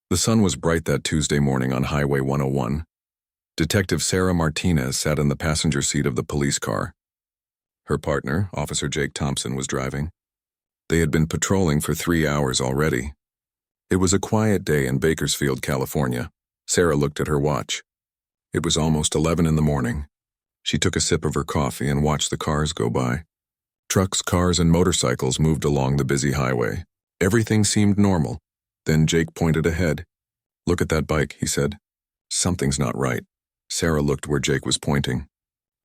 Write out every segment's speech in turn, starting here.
The sun was bright that Tuesday morning on Highway 101. Detective Sarah Martinez sat in the passenger seat of the police car. Her partner, Officer Jake Thompson, was driving. They had been patrolling for 3 hours already. It was a quiet day in Bakersfield, California. Sarah looked at her watch. It was almost 11 in the morning. She took a sip of her coffee and watched the cars go by. Trucks, cars, and motorcycles moved along the busy highway. Everything seemed normal. Then Jake pointed ahead. "Look at that bike," he said. "Something's not right." Sarah looked where Jake was pointing.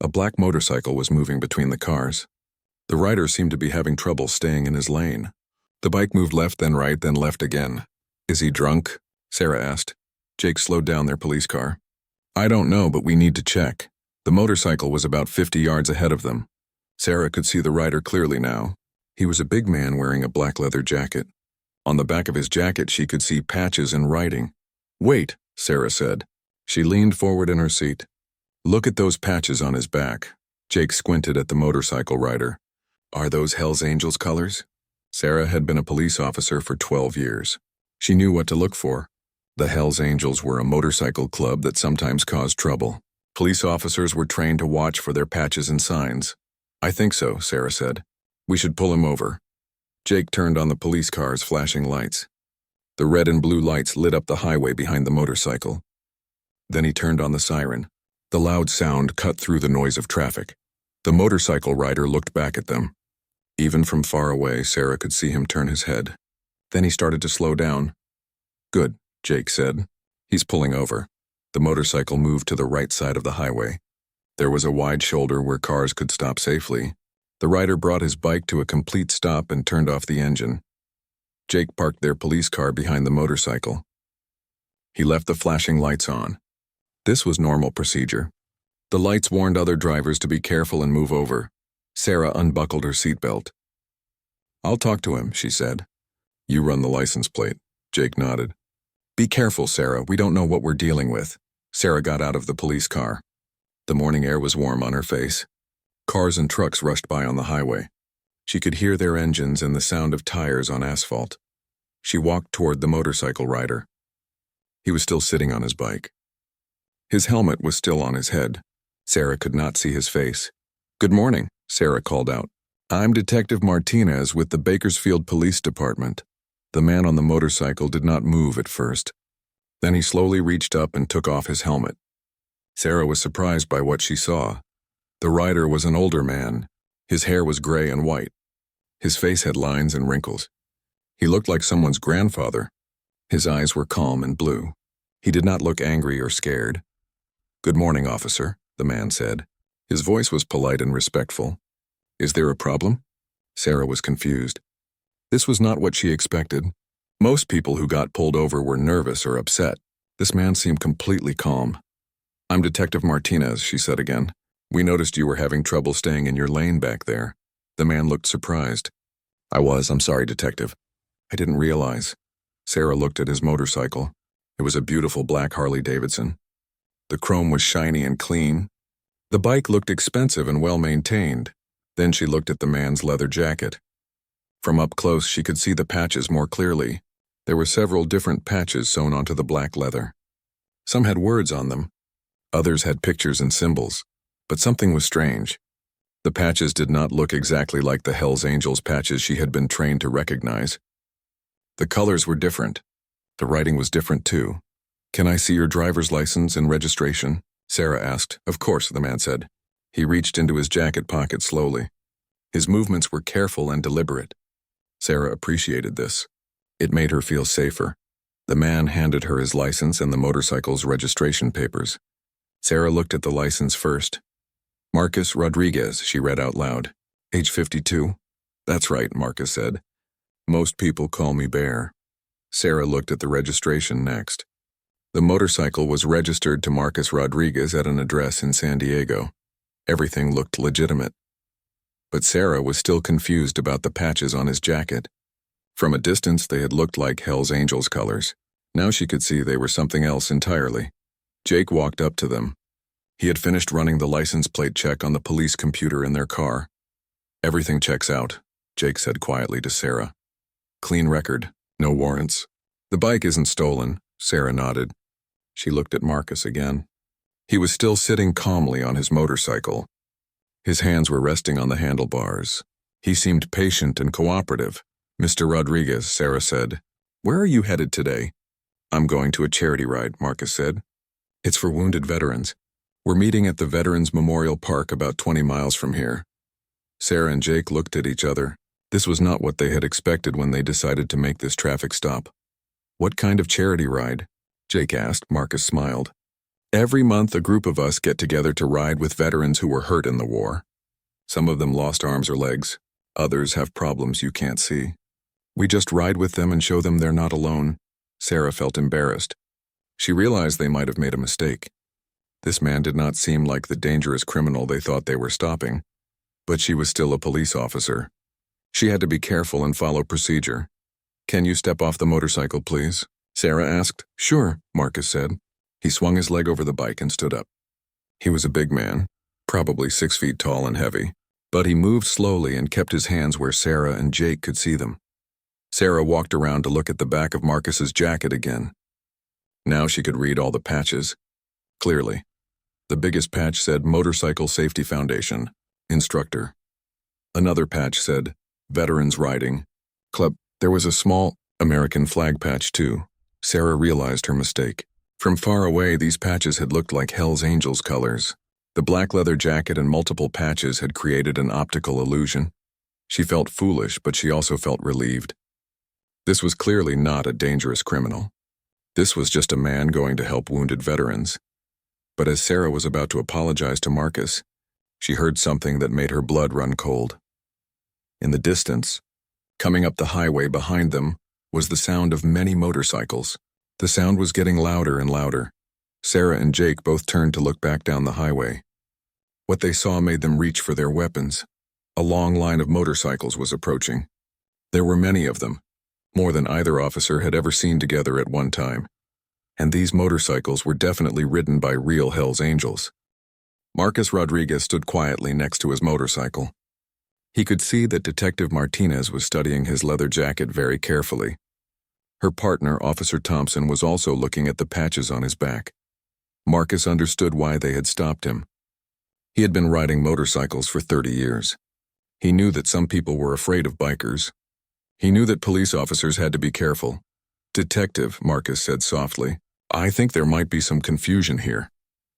A black motorcycle was moving between the cars. The rider seemed to be having trouble staying in his lane. The bike moved left, then right, then left again. "Is he drunk?" Sarah asked. Jake slowed down their police car. "I don't know, but we need to check." The motorcycle was about 50 yards ahead of them. Sarah could see the rider clearly now. He was a big man wearing a black leather jacket. On the back of his jacket, she could see patches and writing. "Wait," Sarah said. She leaned forward in her seat. "Look at those patches on his back." Jake squinted at the motorcycle rider. "Are those Hell's Angels colors?" Sarah had been a police officer for 12 years. She knew what to look for. The Hell's Angels were a motorcycle club that sometimes caused trouble. Police officers were trained to watch for their patches and signs. "I think so," Sarah said. "We should pull him over." Jake turned on the police car's flashing lights. The red and blue lights lit up the highway behind the motorcycle. Then he turned on the siren. The loud sound cut through the noise of traffic. The motorcycle rider looked back at them. Even from far away, Sarah could see him turn his head. Then he started to slow down. "Good," Jake said. "He's pulling over." The motorcycle moved to the right side of the highway. There was a wide shoulder where cars could stop safely. The rider brought his bike to a complete stop and turned off the engine. Jake parked their police car behind the motorcycle. He left the flashing lights on. This was normal procedure. The lights warned other drivers to be careful and move over. Sarah unbuckled her seatbelt. "I'll talk to him," she said. "You run the license plate." Jake nodded. "Be careful, Sarah. We don't know what we're dealing with." Sarah got out of the police car. The morning air was warm on her face. Cars and trucks rushed by on the highway. She could hear their engines and the sound of tires on asphalt. She walked toward the motorcycle rider. He was still sitting on his bike. His helmet was still on his head. Sarah could not see his face. "Good morning," Sarah called out. "I'm Detective Martinez with the Bakersfield Police Department." The man on the motorcycle did not move at first. Then he slowly reached up and took off his helmet. Sarah was surprised by what she saw. The rider was an older man. His hair was gray and white. His face had lines and wrinkles. He looked like someone's grandfather. His eyes were calm and blue. He did not look angry or scared. "Good morning, officer," the man said. His voice was polite and respectful. "Is there a problem?" Sarah was confused. This was not what she expected. Most people who got pulled over were nervous or upset. This man seemed completely calm. "I'm Detective Martinez," she said again. "We noticed you were having trouble staying in your lane back there." The man looked surprised. I'm sorry, Detective. I didn't realize." Sarah looked at his motorcycle. It was a beautiful black Harley-Davidson. The chrome was shiny and clean. The bike looked expensive and well-maintained. Then she looked at the man's leather jacket. From up close, she could see the patches more clearly. There were several different patches sewn onto the black leather. Some had words on them. Others had pictures and symbols. But something was strange. The patches did not look exactly like the Hell's Angels patches she had been trained to recognize. The colors were different. The writing was different too. "Can I see your driver's license and registration?" Sarah asked. "Of course," the man said. He reached into his jacket pocket slowly. His movements were careful and deliberate. Sarah appreciated this. It made her feel safer. The man handed her his license and the motorcycle's registration papers. Sarah looked at the license first. "Marcus Rodriguez," she read out loud. "Age 52. "That's right," Marcus said. "Most people call me Bear." Sarah looked at the registration next. The motorcycle was registered to Marcus Rodriguez at an address in San Diego. Everything looked legitimate. But Sarah was still confused about the patches on his jacket. From a distance, they had looked like Hell's Angels colors. Now she could see they were something else entirely. Jake walked up to them. He had finished running the license plate check on the police computer in their car. "Everything checks out," Jake said quietly to Sarah. "Clean record, no warrants. The bike isn't stolen, Sarah nodded. She looked at Marcus again. He was still sitting calmly on his motorcycle. His hands were resting on the handlebars. He seemed patient and cooperative. "Mr. Rodriguez," Sarah said, "where are you headed today?" "I'm going to a charity ride," Marcus said. "It's for wounded veterans. We're meeting at the Veterans Memorial Park about 20 miles from here." Sarah and Jake looked at each other. This was not what they had expected when they decided to make this traffic stop. "What kind of charity ride?" Jake asked. Marcus smiled. "Every month a group of us get together to ride with veterans who were hurt in the war. Some of them lost arms or legs. Others have problems you can't see. We just ride with them and show them they're not alone." Sarah felt embarrassed. She realized they might have made a mistake. This man did not seem like the dangerous criminal they thought they were stopping, but she was still a police officer. She had to be careful and follow procedure. "Can you step off the motorcycle, please?" Sarah asked. "Sure," Marcus said. He swung his leg over the bike and stood up. He was a big man, probably 6 feet tall and heavy, but he moved slowly and kept his hands where Sarah and Jake could see them. Sarah walked around to look at the back of Marcus's jacket again. Now she could read all the patches. Clearly. The biggest patch said Motorcycle Safety Foundation, Instructor. Another patch said Veterans Riding Club. There was a small American flag patch too. Sarah realized her mistake. From far away, these patches had looked like Hell's Angels colors. The black leather jacket and multiple patches had created an optical illusion. She felt foolish, but she also felt relieved. This was clearly not a dangerous criminal. This was just a man going to help wounded veterans. But as Sarah was about to apologize to Marcus, she heard something that made her blood run cold. In the distance, coming up the highway behind them, was the sound of many motorcycles. The sound was getting louder and louder. Sarah and Jake both turned to look back down the highway. What they saw made them reach for their weapons. A long line of motorcycles was approaching. There were many of them, more than either officer had ever seen together at one time. And these motorcycles were definitely ridden by real Hell's Angels. Marcus Rodriguez stood quietly next to his motorcycle. He could see that Detective Martinez was studying his leather jacket very carefully. Her partner, Officer Thompson, was also looking at the patches on his back. Marcus understood why they had stopped him. He had been riding motorcycles for 30 years. He knew that some people were afraid of bikers. He knew that police officers had to be careful. "Detective," Marcus said softly, "I think there might be some confusion here."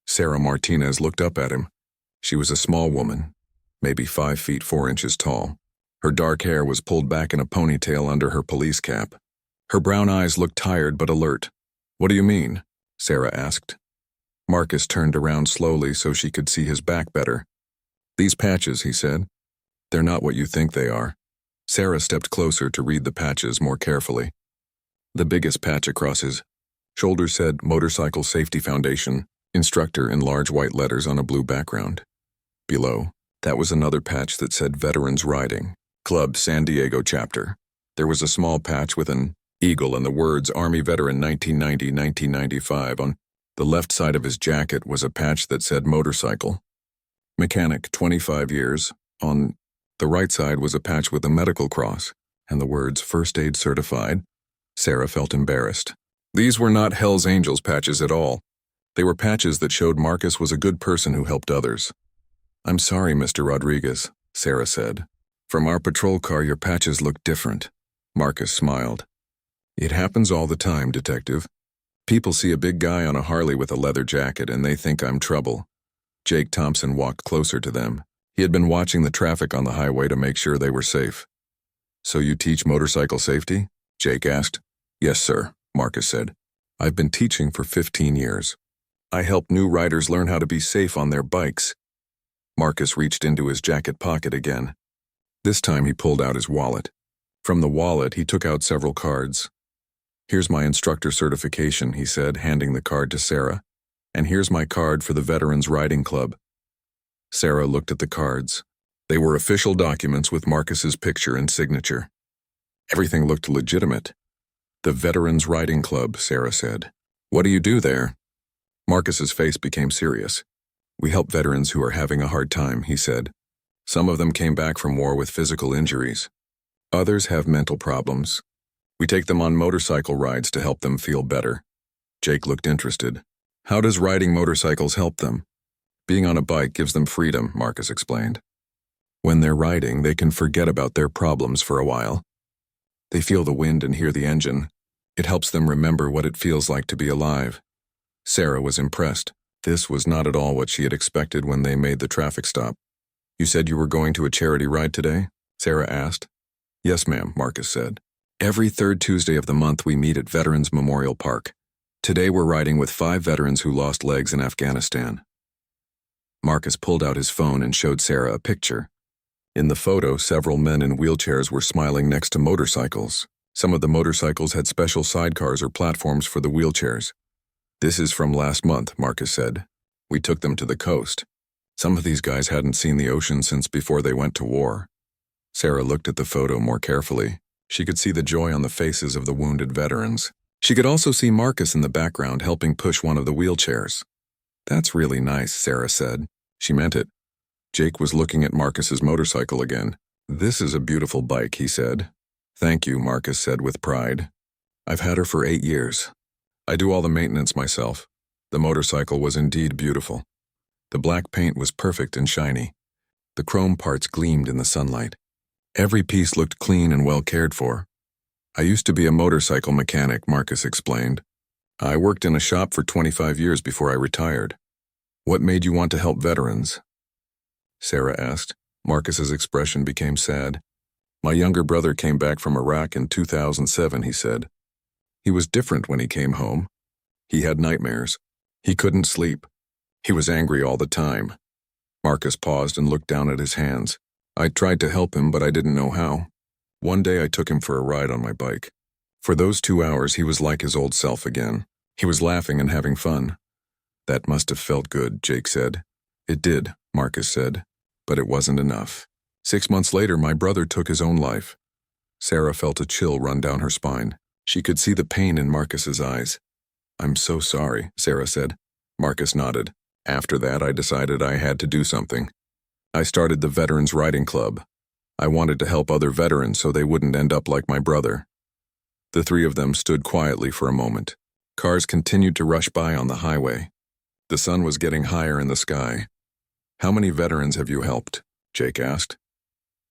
Sarah Martinez looked up at him. She was a small woman, maybe 5 feet 4 inches tall. Her dark hair was pulled back in a ponytail under her police cap. Her brown eyes looked tired but alert. "What do you mean?" Sarah asked. Marcus turned around slowly so she could see his back better. "These patches," he said, "they're not what you think they are." Sarah stepped closer to read the patches more carefully. The biggest patch across his shoulder said Motorcycle Safety Foundation, Instructor in large white letters on a blue background. Below, that was another patch that said Veterans Riding, Club San Diego Chapter. There was a small patch with an eagle and the words Army Veteran 1990-1995 on the left side of his jacket was a patch that said Motorcycle. Mechanic, 25 years. On the right side was a patch with a medical cross and the words First Aid Certified. Sarah felt embarrassed. These were not Hell's Angels patches at all. They were patches that showed Marcus was a good person who helped others. "I'm sorry, Mr. Rodriguez," Sarah said. "From our patrol car, your patches look different." Marcus smiled. "It happens all the time, Detective. People see a big guy on a Harley with a leather jacket and they think I'm trouble." Jake Thompson walked closer to them. He had been watching the traffic on the highway to make sure they were safe. "So you teach motorcycle safety?" Jake asked. "Yes, sir," Marcus said. "I've been teaching for 15 years. I help new riders learn how to be safe on their bikes." Marcus reached into his jacket pocket again. This time he pulled out his wallet. From the wallet, he took out several cards. "Here's my instructor certification," he said, handing the card to Sarah. "And here's my card for the Veterans Riding Club." Sarah looked at the cards. They were official documents with Marcus's picture and signature. Everything looked legitimate. "The Veterans Riding Club," Sarah said. "What do you do there?" Marcus's face became serious. "We help veterans who are having a hard time," he said. "Some of them came back from war with physical injuries. Others have mental problems. We take them on motorcycle rides to help them feel better." Jake looked interested. How does riding motorcycles help them? Being on a bike gives them freedom, Marcus explained. When they're riding, they can forget about their problems for a while. They feel the wind and hear the engine. It helps them remember what it feels like to be alive. Sarah was impressed. This was not at all what she had expected when they made the traffic stop. You said you were going to a charity ride today? Sarah asked. Yes, ma'am, Marcus said. Every third Tuesday of the month we meet at Veterans Memorial Park. Today we're riding with 5 veterans who lost legs in Afghanistan. Marcus pulled out his phone and showed Sarah a picture. In the photo, several men in wheelchairs were smiling next to motorcycles. Some of the motorcycles had special sidecars or platforms for the wheelchairs. This is from last month, Marcus said. We took them to the coast. Some of these guys hadn't seen the ocean since before they went to war. Sarah looked at the photo more carefully. She could see the joy on the faces of the wounded veterans. She could also see Marcus in the background helping push one of the wheelchairs. That's really nice, Sarah said. She meant it. Jake was looking at Marcus's motorcycle again. This is a beautiful bike, he said. Thank you, Marcus said with pride. I've had her for 8 years. I do all the maintenance myself. The motorcycle was indeed beautiful. The black paint was perfect and shiny. The chrome parts gleamed in the sunlight. Every piece looked clean and well cared for. I used to be a motorcycle mechanic, Marcus explained. I worked in a shop for 25 years before I retired. What made you want to help veterans? Sarah asked. Marcus's expression became sad. My younger brother came back from Iraq in 2007, he said. He was different when he came home. He had nightmares. He couldn't sleep. He was angry all the time. Marcus paused and looked down at his hands. I tried to help him, but I didn't know how. One day I took him for a ride on my bike. For those 2 hours, he was like his old self again. He was laughing and having fun. That must have felt good, Jake said. It did, Marcus said, but it wasn't enough. 6 months later, my brother took his own life. Sarah felt a chill run down her spine. She could see the pain in Marcus's eyes. I'm so sorry, Sarah said. Marcus nodded. After that, I decided I had to do something. I started the Veterans Riding Club. I wanted to help other veterans so they wouldn't end up like my brother. The 3 of them stood quietly for a moment. Cars continued to rush by on the highway. The sun was getting higher in the sky. How many veterans have you helped? Jake asked.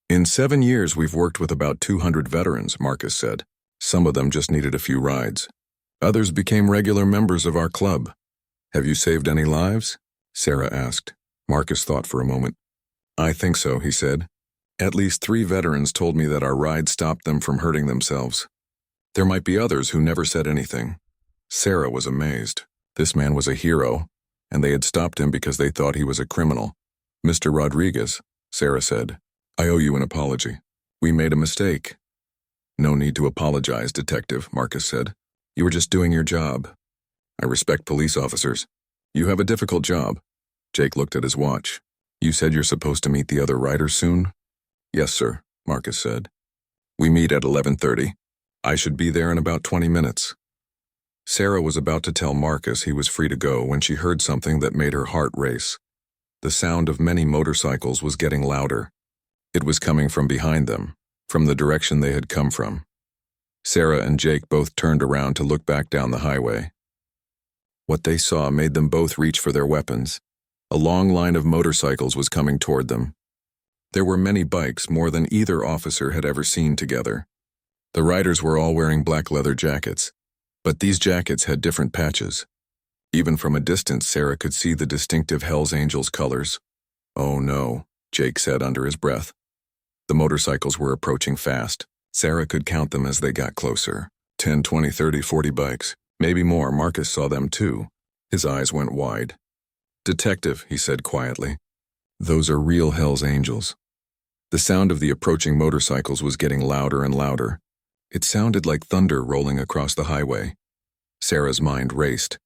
In 7 years, we've worked with about 200 veterans, Marcus said. Some of them just needed a few rides. Others became regular members of our club. Have you saved any lives? Sarah asked. Marcus thought for a moment. I think so, he said. At least 3 veterans told me that our ride stopped them from hurting themselves. There might be others who never said anything. Sarah was amazed. This man was a hero, and they had stopped him because they thought he was a criminal. Mr. Rodriguez, Sarah said, I owe you an apology. We made a mistake. No need to apologize, Detective, Marcus said. You were just doing your job. I respect police officers. You have a difficult job. Jake looked at his watch. You said you're supposed to meet the other riders soon? Yes, sir, Marcus said. We meet at 11:30. I should be there in about 20 minutes. Sarah was about to tell Marcus he was free to go when she heard something that made her heart race. The sound of many motorcycles was getting louder. It was coming from behind them, from the direction they had come from. Sarah and Jake both turned around to look back down the highway. What they saw made them both reach for their weapons. A long line of motorcycles was coming toward them. There were many bikes, more than either officer had ever seen together. The riders were all wearing black leather jackets, but these jackets had different patches. Even from a distance, Sarah could see the distinctive Hells Angels colors. Oh no, Jake said under his breath. The motorcycles were approaching fast. Sarah could count them as they got closer. 10, 20, 30, 40 bikes. Maybe more. Marcus saw them too. His eyes went wide. Detective, he said quietly. Those are real Hells Angels. The sound of the approaching motorcycles was getting louder and louder. It sounded like thunder rolling across the highway. Sarah's mind raced.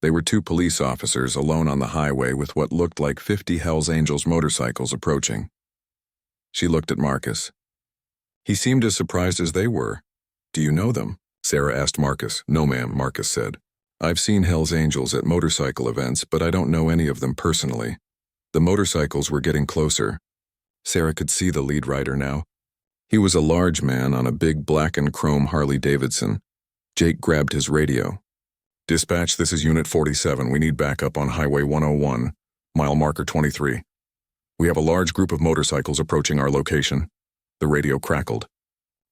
They were 2 police officers alone on the highway with what looked like 50 Hells Angels motorcycles approaching. She looked at Marcus. He seemed as surprised as they were. Do you know them? Sarah asked Marcus. No, ma'am, Marcus said. I've seen Hells Angels at motorcycle events, but I don't know any of them personally. The motorcycles were getting closer. Sarah could see the lead rider now. He was a large man on a big black and chrome Harley Davidson. Jake grabbed his radio. Dispatch, this is Unit 47. We need backup on Highway 101, mile marker 23. We have a large group of motorcycles approaching our location. The radio crackled.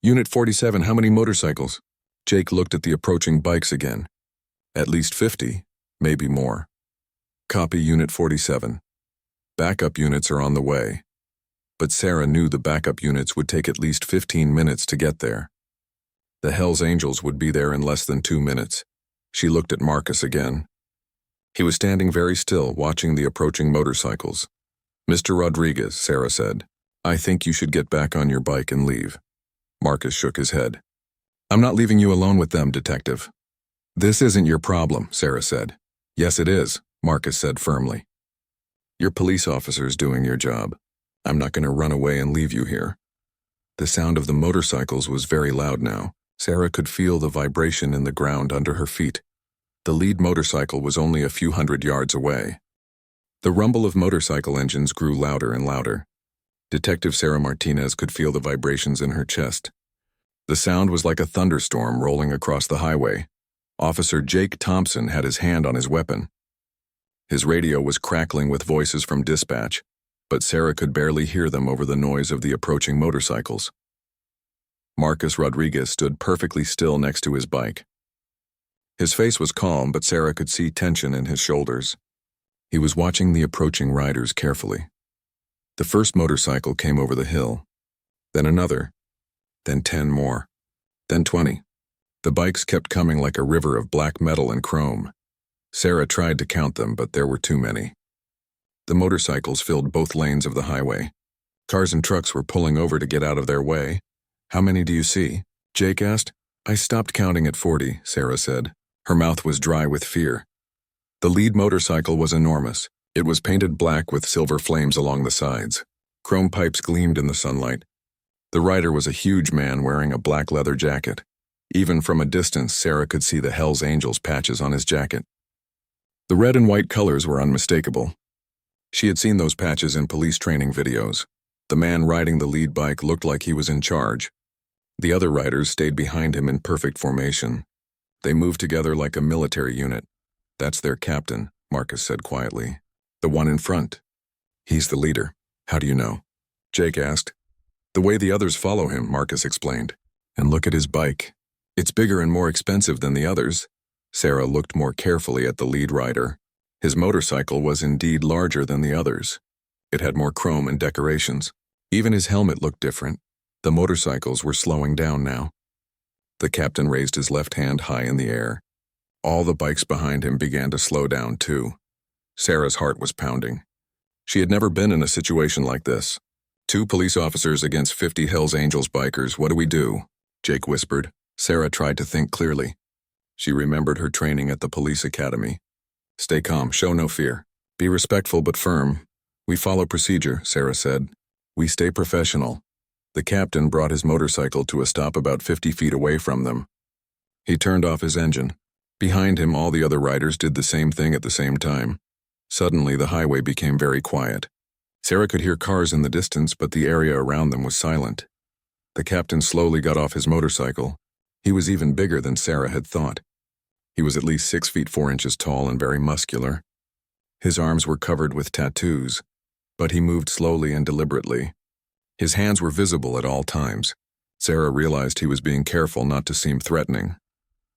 Unit 47, how many motorcycles? Jake looked at the approaching bikes again. At least 50, maybe more. Copy, Unit 47. Backup units are on the way. But Sarah knew the backup units would take at least 15 minutes to get there. The Hells Angels would be there in less than 2 minutes. She looked at Marcus again. He was standing very still, watching the approaching motorcycles. Mr. Rodriguez, Sarah said, I think you should get back on your bike and leave. Marcus shook his head. I'm not leaving you alone with them, Detective. This isn't your problem, Sarah said. Yes, it is, Marcus said firmly. You're police officers doing your job. I'm not going to run away and leave you here. The sound of the motorcycles was very loud now. Sarah could feel the vibration in the ground under her feet. The lead motorcycle was only a few hundred yards away. The rumble of motorcycle engines grew louder and louder. Detective Sarah Martinez could feel the vibrations in her chest. The sound was like a thunderstorm rolling across the highway. Officer Jake Thompson had his hand on his weapon. His radio was crackling with voices from dispatch, but Sarah could barely hear them over the noise of the approaching motorcycles. Marcus Rodriguez stood perfectly still next to his bike. His face was calm, but Sarah could see tension in his shoulders. He was watching the approaching riders carefully. The first motorcycle came over the hill, then another, then 10 more, then 20. The bikes kept coming like a river of black metal and chrome. Sarah tried to count them, but there were too many. The motorcycles filled both lanes of the highway. Cars and trucks were pulling over to get out of their way. How many do you see? Jake asked. I stopped counting at 40, Sarah said. Her mouth was dry with fear. The lead motorcycle was enormous. It was painted black with silver flames along the sides. Chrome pipes gleamed in the sunlight. The rider was a huge man wearing a black leather jacket. Even from a distance, Sarah could see the Hells Angels patches on his jacket. The red and white colors were unmistakable. She had seen those patches in police training videos. The man riding the lead bike looked like he was in charge. The other riders stayed behind him in perfect formation. They moved together like a military unit. That's their captain, Marcus said quietly. The one in front. He's the leader. How do you know? Jake asked. The way the others follow him, Marcus explained. And look at his bike. It's bigger and more expensive than the others. Sarah looked more carefully at the lead rider. His motorcycle was indeed larger than the others. It had more chrome and decorations. Even his helmet looked different. The motorcycles were slowing down now. The captain raised his left hand high in the air. All the bikes behind him began to slow down too. Sarah's heart was pounding. She had never been in a situation like this. 2 police officers against 50 Hells Angels bikers. What do we do? Jake whispered. Sarah tried to think clearly. She remembered her training at the police academy. Stay calm, show no fear. Be respectful but firm. We follow procedure, Sarah said. We stay professional. The captain brought his motorcycle to a stop about 50 feet away from them. He turned off his engine. Behind him, all the other riders did the same thing at the same time. Suddenly, the highway became very quiet. Sarah could hear cars in the distance, but the area around them was silent. The captain slowly got off his motorcycle. He was even bigger than Sarah had thought. He was at least 6 feet 4 inches tall and very muscular. His arms were covered with tattoos, but he moved slowly and deliberately. His hands were visible at all times. Sarah realized he was being careful not to seem threatening.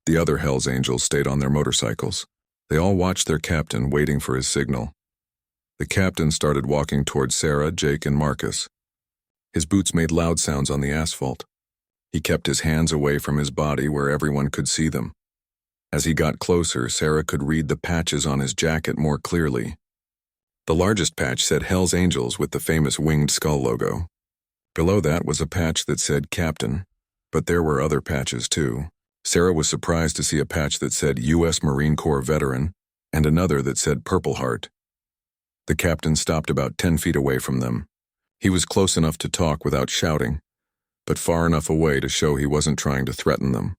The other Hells Angels stayed on their motorcycles. They all watched their captain, waiting for his signal. The captain started walking towards Sarah, Jake, and Marcus. His boots made loud sounds on the asphalt. He kept his hands away from his body where everyone could see them. As he got closer, Sarah could read the patches on his jacket more clearly. The largest patch said Hells Angels with the famous winged skull logo. Below that was a patch that said Captain, but there were other patches too. Sarah was surprised to see a patch that said U.S. Marine Corps Veteran and another that said Purple Heart. The captain stopped about 10 feet away from them. He was close enough to talk without shouting, but far enough away to show he wasn't trying to threaten them.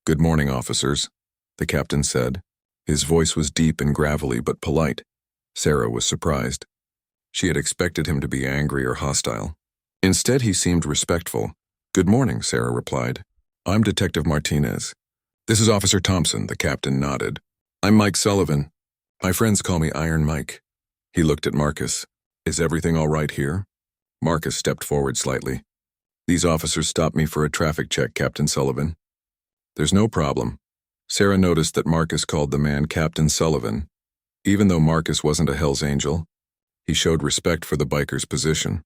Good morning, officers, the captain said. His voice was deep and gravelly but polite. Sarah was surprised. She had expected him to be angry or hostile. Instead, he seemed respectful. Good morning, Sarah replied. I'm Detective Martinez. This is Officer Thompson, the captain nodded. I'm Mike Sullivan. My friends call me Iron Mike. He looked at Marcus. Is everything all right here? Marcus stepped forward slightly. These officers stopped me for a traffic check, Captain Sullivan. There's no problem. Sarah noticed that Marcus called the man Captain Sullivan. Even though Marcus wasn't a Hell's Angel, he showed respect for the biker's position.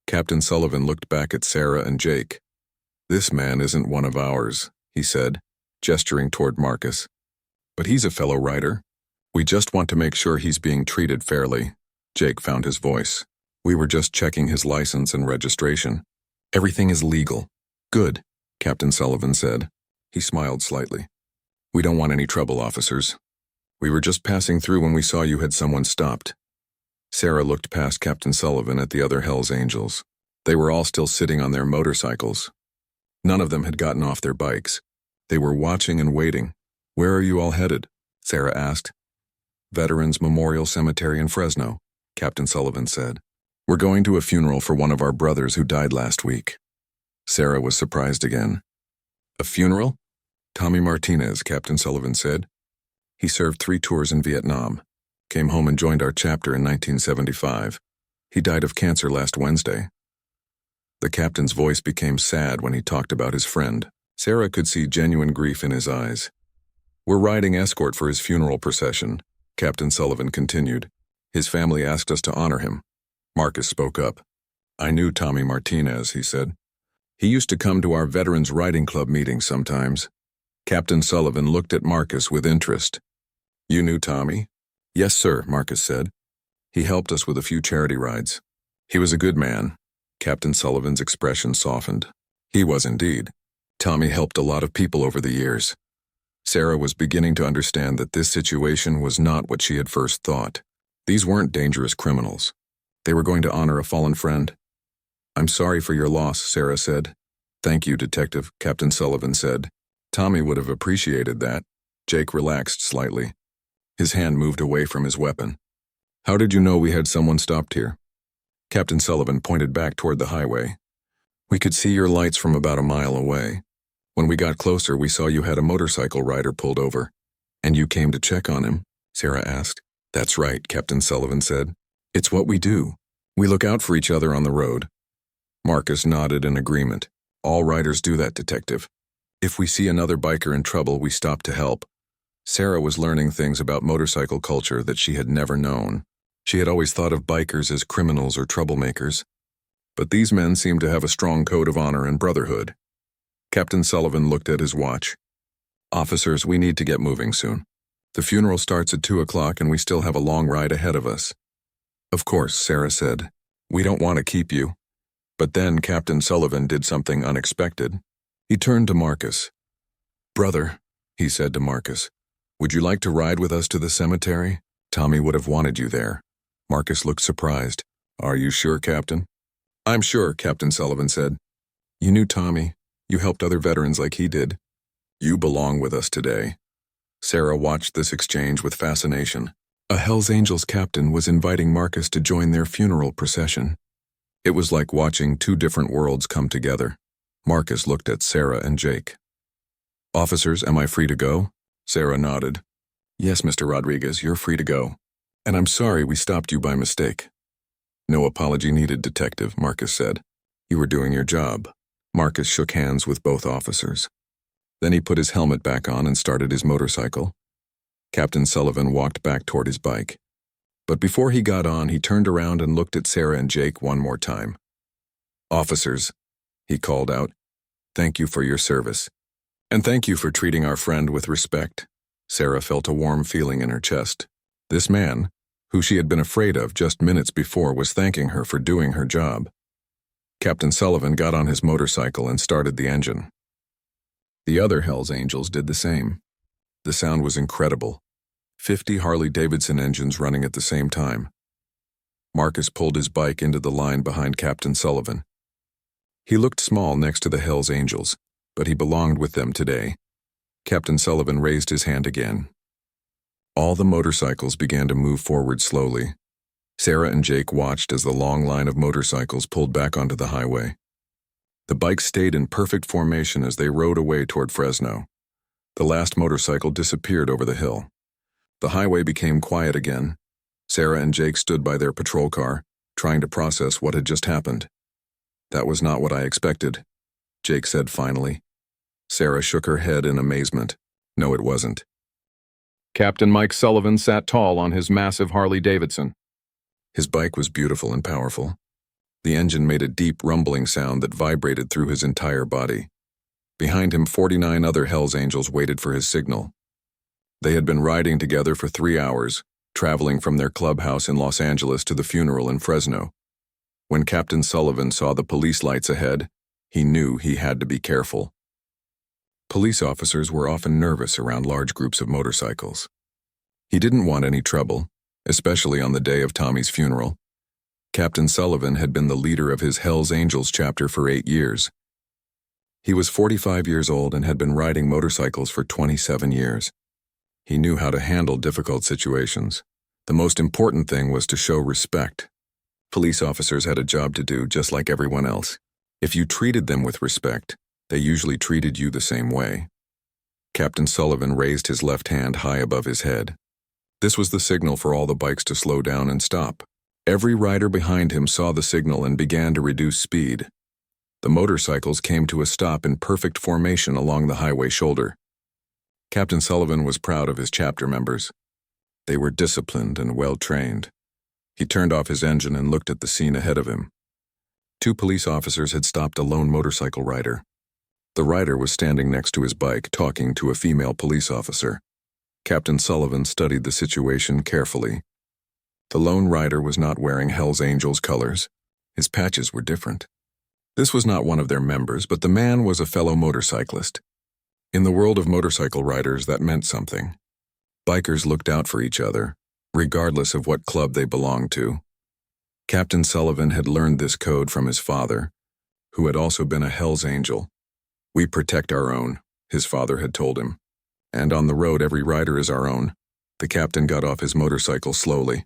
Captain Sullivan looked back at Sarah and Jake. This man isn't one of ours, he said, gesturing toward Marcus. But he's a fellow rider. We just want to make sure he's being treated fairly. Jake found his voice. We were just checking his license and registration. Everything is legal. Good, Captain Sullivan said. He smiled slightly. We don't want any trouble, officers. We were just passing through when we saw you had someone stopped. Sarah looked past Captain Sullivan at the other Hell's Angels. They were all still sitting on their motorcycles. None of them had gotten off their bikes. They were watching and waiting. Where are you all headed? Sarah asked. Veterans Memorial Cemetery in Fresno, Captain Sullivan said. We're going to a funeral for one of our brothers who died last week. Sarah was surprised again. A funeral? Tommy Martinez, Captain Sullivan said. He served 3 tours in Vietnam, came home and joined our chapter in 1975. He died of cancer last Wednesday. The captain's voice became sad when he talked about his friend. Sarah could see genuine grief in his eyes. We're riding escort for his funeral procession, Captain Sullivan continued. His family asked us to honor him. Marcus spoke up. I knew Tommy Martinez, he said. He used to come to our Veterans Riding Club meetings sometimes. Captain Sullivan looked at Marcus with interest. You knew Tommy? Yes, sir, Marcus said. He helped us with a few charity rides. He was a good man. Captain Sullivan's expression softened. He was indeed. Tommy helped a lot of people over the years. Sarah was beginning to understand that this situation was not what she had first thought. These weren't dangerous criminals. They were going to honor a fallen friend. I'm sorry for your loss, Sarah said. Thank you, Detective, Captain Sullivan said. Tommy would have appreciated that. Jake relaxed slightly. His hand moved away from his weapon. How did you know we had someone stopped here? Captain Sullivan pointed back toward the highway. We could see your lights from about a mile away. When we got closer, we saw you had a motorcycle rider pulled over. And you came to check on him? Sarah asked. That's right, Captain Sullivan said. It's what we do. We look out for each other on the road. Marcus nodded in agreement. All riders do that, Detective. If we see another biker in trouble, we stop to help. Sarah was learning things about motorcycle culture that she had never known. She had always thought of bikers as criminals or troublemakers. But these men seemed to have a strong code of honor and brotherhood. Captain Sullivan looked at his watch. Officers, we need to get moving soon. The funeral starts at 2 o'clock and we still have a long ride ahead of us. Of course, Sarah said. We don't want to keep you. But then Captain Sullivan did something unexpected. He turned to Marcus. Brother, he said to Marcus, would you like to ride with us to the cemetery? Tommy would have wanted you there. Marcus looked surprised. Are you sure, Captain? I'm sure, Captain Sullivan said. You knew Tommy. You helped other veterans like he did. You belong with us today. Sarah watched this exchange with fascination. A Hell's Angels captain was inviting Marcus to join their funeral procession. It was like watching 2 different worlds come together. Marcus looked at Sarah and Jake. Officers, am I free to go? Sarah nodded. Yes, Mr. Rodriguez, you're free to go. And I'm sorry we stopped you by mistake. No apology needed, Detective, Marcus said. You were doing your job. Marcus shook hands with both officers. Then he put his helmet back on and started his motorcycle. Captain Sullivan walked back toward his bike. But before he got on, he turned around and looked at Sarah and Jake one more time. Officers, he called out, thank you for your service. And thank you for treating our friend with respect. Sarah felt a warm feeling in her chest. This man, who she had been afraid of just minutes before, was thanking her for doing her job. Captain Sullivan got on his motorcycle and started the engine. The other Hell's Angels did the same. The sound was incredible. 50 Harley-Davidson engines running at the same time. Marcus pulled his bike into the line behind Captain Sullivan. He looked small next to the Hell's Angels, but he belonged with them today. Captain Sullivan raised his hand again. All the motorcycles began to move forward slowly. Sarah and Jake watched as the long line of motorcycles pulled back onto the highway. The bikes stayed in perfect formation as they rode away toward Fresno. The last motorcycle disappeared over the hill. The highway became quiet again. Sarah and Jake stood by their patrol car, trying to process what had just happened. "That was not what I expected," Jake said finally. Sarah shook her head in amazement. "No, it wasn't." Captain Mike Sullivan sat tall on his massive Harley-Davidson. His bike was beautiful and powerful. The engine made a deep rumbling sound that vibrated through his entire body. Behind him, 49 other Hells Angels waited for his signal. They had been riding together for 3 hours, traveling from their clubhouse in Los Angeles to the funeral in Fresno. When Captain Sullivan saw the police lights ahead, he knew he had to be careful. Police officers were often nervous around large groups of motorcycles. He didn't want any trouble, especially on the day of Tommy's funeral. Captain Sullivan had been the leader of his Hells Angels chapter for 8 years. He was 45 years old and had been riding motorcycles for 27 years. He knew how to handle difficult situations. The most important thing was to show respect. Police officers had a job to do just like everyone else. If you treated them with respect, they usually treated you the same way. Captain Sullivan raised his left hand high above his head. This was the signal for all the bikes to slow down and stop. Every rider behind him saw the signal and began to reduce speed. The motorcycles came to a stop in perfect formation along the highway shoulder. Captain Sullivan was proud of his chapter members. They were disciplined and well-trained. He turned off his engine and looked at the scene ahead of him. 2 police officers had stopped a lone motorcycle rider. The rider was standing next to his bike, talking to a female police officer. Captain Sullivan studied the situation carefully. The lone rider was not wearing Hells Angels colors. His patches were different. This was not one of their members, but the man was a fellow motorcyclist. In the world of motorcycle riders, that meant something. Bikers looked out for each other, regardless of what club they belonged to. Captain Sullivan had learned this code from his father, who had also been a Hells Angel. "We protect our own," his father had told him. "And on the road, every rider is our own." The captain got off his motorcycle slowly.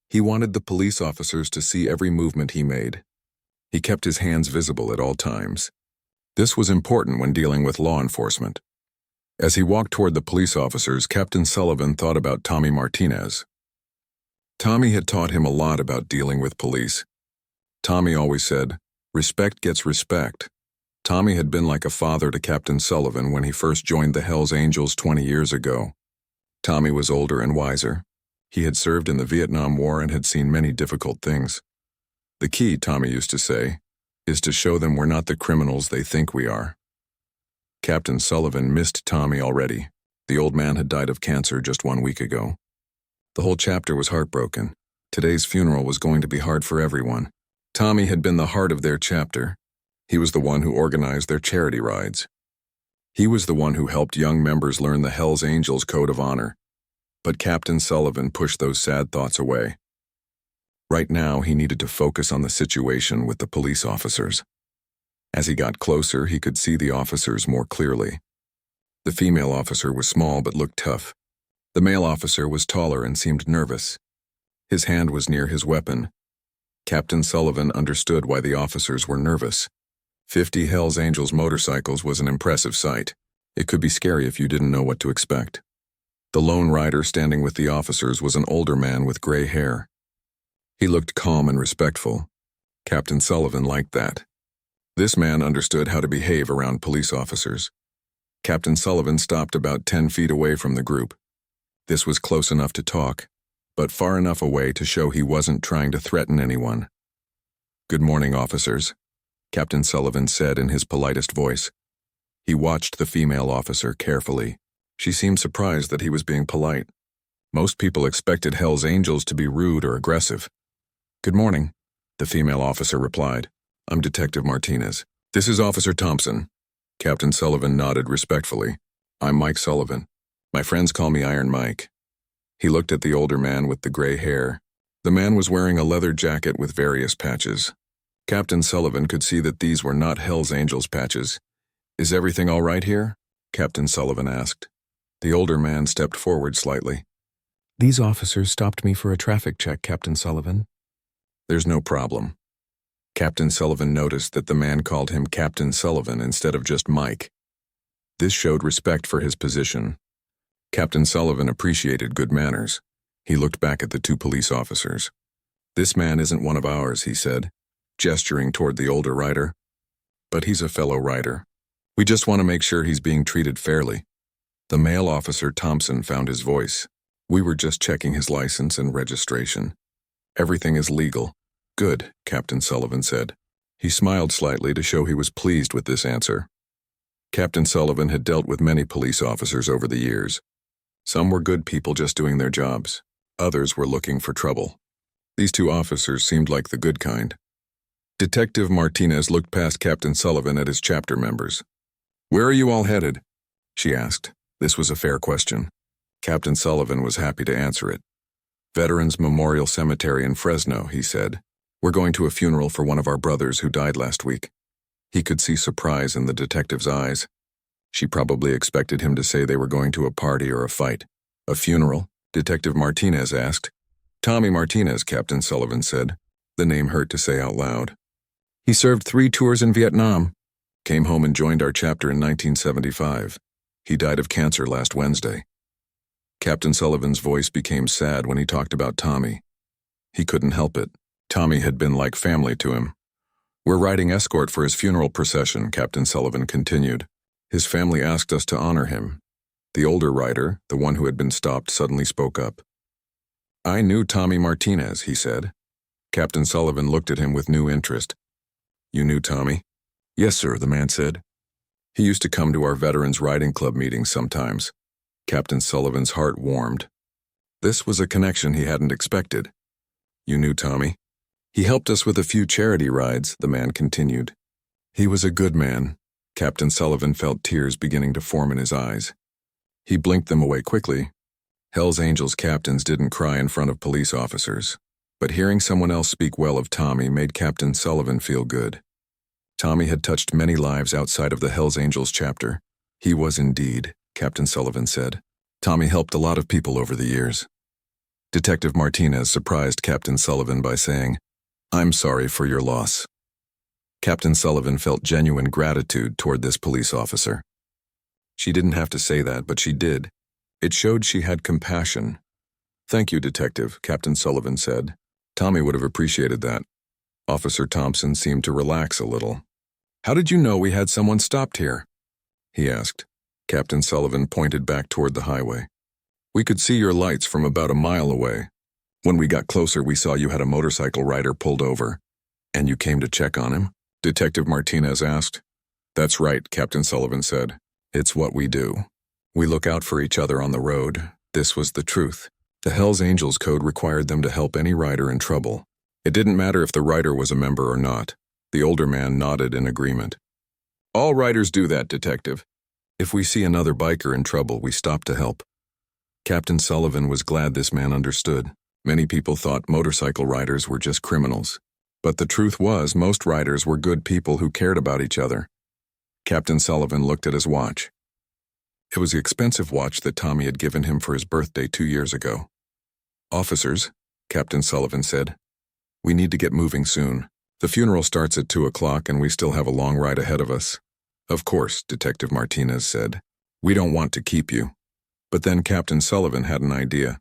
He wanted the police officers to see every movement he made. He kept his hands visible at all times. This was important when dealing with law enforcement. As he walked toward the police officers, Captain Sullivan thought about Tommy Martinez. Tommy had taught him a lot about dealing with police. Tommy always said, "Respect gets respect." Tommy had been like a father to Captain Sullivan when he first joined the Hells Angels 20 years ago. Tommy was older and wiser. He had served in the Vietnam War and had seen many difficult things. "The key," Tommy used to say, "is to show them we're not the criminals they think we are." Captain Sullivan missed Tommy already. The old man had died of cancer just 1 week ago. The whole chapter was heartbroken. Today's funeral was going to be hard for everyone. Tommy had been the heart of their chapter. He was the one who organized their charity rides. He was the one who helped young members learn the Hells Angels Code of Honor. But Captain Sullivan pushed those sad thoughts away. Right now, he needed to focus on the situation with the police officers. As he got closer, he could see the officers more clearly. The female officer was small but looked tough. The male officer was taller and seemed nervous. His hand was near his weapon. Captain Sullivan understood why the officers were nervous. 50 Hells Angels motorcycles was an impressive sight. It could be scary if you didn't know what to expect. The lone rider standing with the officers was an older man with gray hair. He looked calm and respectful. Captain Sullivan liked that. This man understood how to behave around police officers. Captain Sullivan stopped about 10 feet away from the group. This was close enough to talk, but far enough away to show he wasn't trying to threaten anyone. "Good morning, officers," Captain Sullivan said in his politest voice. He watched the female officer carefully. She seemed surprised that he was being polite. Most people expected Hells Angels to be rude or aggressive. "Good morning," the female officer replied. "I'm Detective Martinez. This is Officer Thompson." Captain Sullivan nodded respectfully. "I'm Mike Sullivan. My friends call me Iron Mike." He looked at the older man with the gray hair. The man was wearing a leather jacket with various patches. Captain Sullivan could see that these were not Hells Angels patches. "Is everything all right here?" Captain Sullivan asked. The older man stepped forward slightly. "These officers stopped me for a traffic check, Captain Sullivan." "There's no problem." Captain Sullivan noticed that the man called him Captain Sullivan instead of just Mike. This showed respect for his position. Captain Sullivan appreciated good manners. He looked back at the two police officers. "This man isn't one of ours," he said, gesturing toward the older rider. "But he's a fellow rider. We just want to make sure he's being treated fairly." The male officer, Thompson, found his voice. "We were just checking his license and registration. Everything is legal." "Good," Captain Sullivan said. He smiled slightly to show he was pleased with this answer. Captain Sullivan had dealt with many police officers over the years. Some were good people just doing their jobs. Others were looking for trouble. These two officers seemed like the good kind. Detective Martinez looked past Captain Sullivan at his chapter members. "Where are you all headed?" she asked. This was a fair question. Captain Sullivan was happy to answer it. "Veterans Memorial Cemetery in Fresno," he said. "We're going to a funeral for one of our brothers who died last week." He could see surprise in the detective's eyes. She probably expected him to say they were going to a party or a fight. "A funeral?" Detective Martinez asked. "Tommy Martinez," Captain Sullivan said. The name hurt to say out loud. "He served 3 tours in Vietnam. Came home and joined our chapter in 1975. He died of cancer last Wednesday." Captain Sullivan's voice became sad when he talked about Tommy. He couldn't help it. Tommy had been like family to him. "We're riding escort for his funeral procession," Captain Sullivan continued. "His family asked us to honor him." The older rider, the one who had been stopped, suddenly spoke up. "I knew Tommy Martinez," he said. Captain Sullivan looked at him with new interest. "You knew Tommy?" "Yes, sir," the man said. "He used to come to our Veterans Riding Club meetings sometimes." Captain Sullivan's heart warmed. This was a connection he hadn't expected. "You knew Tommy?" "He helped us with a few charity rides," the man continued. "He was a good man." Captain Sullivan felt tears beginning to form in his eyes. He blinked them away quickly. Hell's Angels captains didn't cry in front of police officers. But hearing someone else speak well of Tommy made Captain Sullivan feel good. Tommy had touched many lives outside of the Hell's Angels chapter. "He was indeed," Captain Sullivan said. "Tommy helped a lot of people over the years." Detective Martinez surprised Captain Sullivan by saying, "I'm sorry for your loss." Captain Sullivan felt genuine gratitude toward this police officer. She didn't have to say that, but she did. It showed she had compassion. "Thank you, Detective," Captain Sullivan said. Tommy would have appreciated that. Officer Thompson seemed to relax a little. "How did you know we had someone stopped here?" he asked. Captain Sullivan pointed back toward the highway. "We could see your lights from about a mile away. When we got closer, we saw you had a motorcycle rider pulled over." "And you came to check on him?" Detective Martinez asked. "That's right," Captain Sullivan said. "It's what we do. We look out for each other on the road." This was the truth. The Hell's Angels code required them to help any rider in trouble. It didn't matter if the rider was a member or not. The older man nodded in agreement. "All riders do that, Detective. If we see another biker in trouble, we stop to help." Captain Sullivan was glad this man understood. Many people thought motorcycle riders were just criminals. But the truth was, most riders were good people who cared about each other. Captain Sullivan looked at his watch. It was the expensive watch that Tommy had given him for his birthday 2 years ago. "Officers," Captain Sullivan said, "we need to get moving soon. The funeral starts at 2 o'clock and we still have a long ride ahead of us." "Of course," Detective Martinez said. "We don't want to keep you." But then Captain Sullivan had an idea.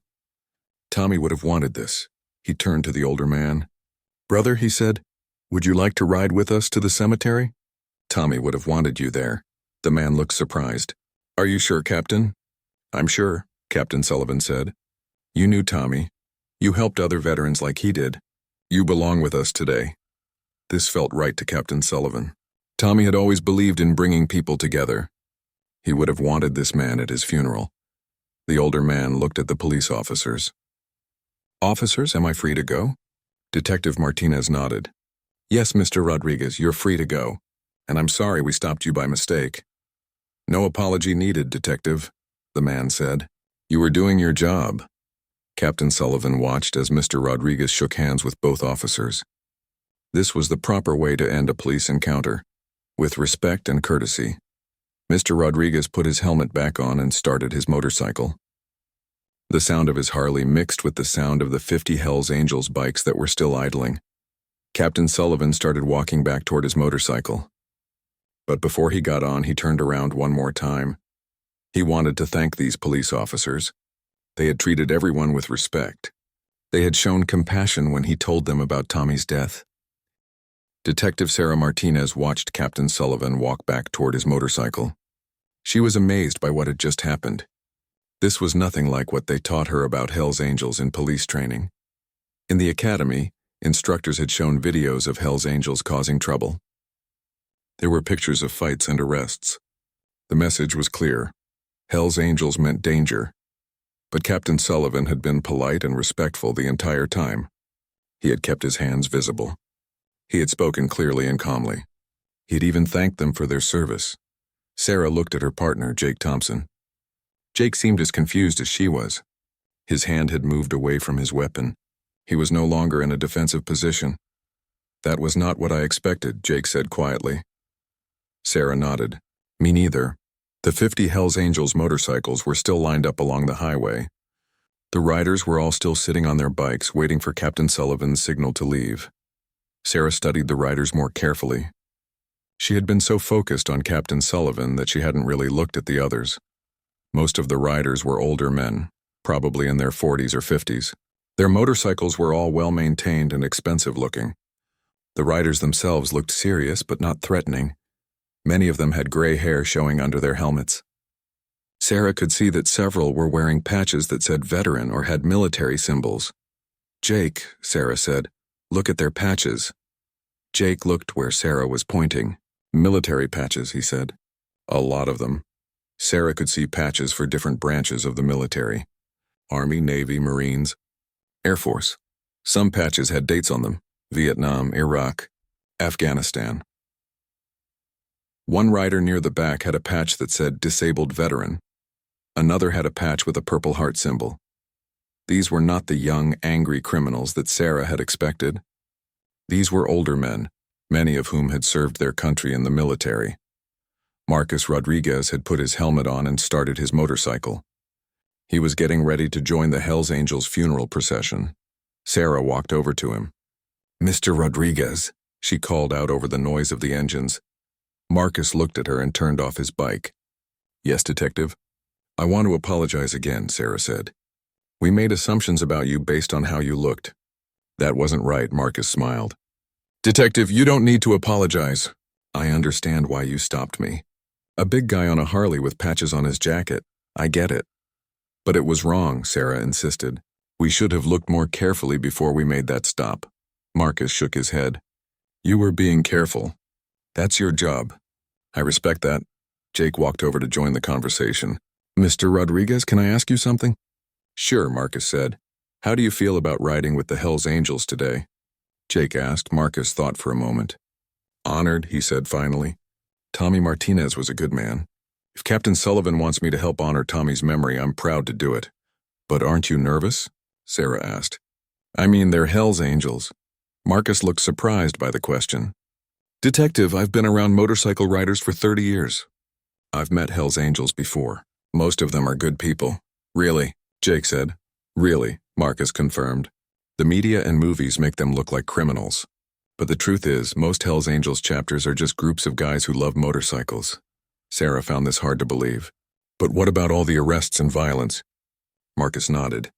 Tommy would have wanted this. He turned to the older man. "Brother," he said, "would you like to ride with us to the cemetery?" "Tommy would have wanted you there." The man looked surprised. "Are you sure, Captain?" "I'm sure," Captain Sullivan said. "You knew Tommy. You helped other veterans like he did. You belong with us today." This felt right to Captain Sullivan. Tommy had always believed in bringing people together. He would have wanted this man at his funeral. The older man looked at the police officers. "Officers, am I free to go?" Detective Martinez nodded. "Yes, Mr. Rodriguez, you're free to go. And I'm sorry we stopped you by mistake." "No apology needed, Detective," the man said. "You were doing your job." Captain Sullivan watched as Mr. Rodriguez shook hands with both officers. This was the proper way to end a police encounter, with respect and courtesy. Mr. Rodriguez put his helmet back on and started his motorcycle. The sound of his Harley mixed with the sound of the 50 Hell's Angels bikes that were still idling. Captain Sullivan started walking back toward his motorcycle. But before he got on, he turned around one more time. He wanted to thank these police officers. They had treated everyone with respect. They had shown compassion when he told them about Tommy's death. Detective Sarah Martinez watched Captain Sullivan walk back toward his motorcycle. She was amazed by what had just happened. This was nothing like what they taught her about Hell's Angels in police training. In the academy, instructors had shown videos of Hell's Angels causing trouble. There were pictures of fights and arrests. The message was clear. Hell's Angels meant danger. But Captain Sullivan had been polite and respectful the entire time. He had kept his hands visible. He had spoken clearly and calmly. He had even thanked them for their service. Sarah looked at her partner, Jake Thompson. Jake seemed as confused as she was. His hand had moved away from his weapon. He was no longer in a defensive position. "That was not what I expected," Jake said quietly. Sarah nodded. "Me neither." The 50 Hell's Angels motorcycles were still lined up along the highway. The riders were all still sitting on their bikes, waiting for Captain Sullivan's signal to leave. Sarah studied the riders more carefully. She had been so focused on Captain Sullivan that she hadn't really looked at the others. Most of the riders were older men, probably in their 40s or 50s. Their motorcycles were all well-maintained and expensive-looking. The riders themselves looked serious but not threatening. Many of them had gray hair showing under their helmets. Sarah could see that several were wearing patches that said veteran or had military symbols. "Jake," Sarah said, "look at their patches." Jake looked where Sarah was pointing. "Military patches," he said. "A lot of them." Sarah could see patches for different branches of the military. Army, Navy, Marines, Air Force. Some patches had dates on them: Vietnam, Iraq, Afghanistan. One rider near the back had a patch that said Disabled Veteran. Another had a patch with a Purple Heart symbol. These were not the young, angry criminals that Sarah had expected. These were older men, many of whom had served their country in the military. Marcus Rodriguez had put his helmet on and started his motorcycle. He was getting ready to join the Hells Angels funeral procession. Sarah walked over to him. "Mr. Rodriguez," she called out over the noise of the engines. Marcus looked at her and turned off his bike. "Yes, Detective?" "I want to apologize again," Sarah said. "We made assumptions about you based on how you looked." "That wasn't right," Marcus smiled. "Detective, you don't need to apologize. I understand why you stopped me. A big guy on a Harley with patches on his jacket. I get it." "But it was wrong," Sarah insisted. "We should have looked more carefully before we made that stop." Marcus shook his head. "You were being careful. That's your job. I respect that." Jake walked over to join the conversation. "Mr. Rodriguez, can I ask you something?" "Sure," Marcus said. "How do you feel about riding with the Hells Angels today?" Jake asked. Marcus thought for a moment. "Honored," he said finally. "Tommy Martinez was a good man. If Captain Sullivan wants me to help honor Tommy's memory, I'm proud to do it." "But aren't you nervous?" Sarah asked. "I mean, they're Hells Angels." Marcus looked surprised by the question. "Detective, I've been around motorcycle riders for 30 years. I've met Hells Angels before. Most of them are good people." "Really?" Jake said. "Really," Marcus confirmed. "The media and movies make them look like criminals. But the truth is, most Hells Angels chapters are just groups of guys who love motorcycles." Sarah found this hard to believe. "But what about all the arrests and violence?" Marcus nodded.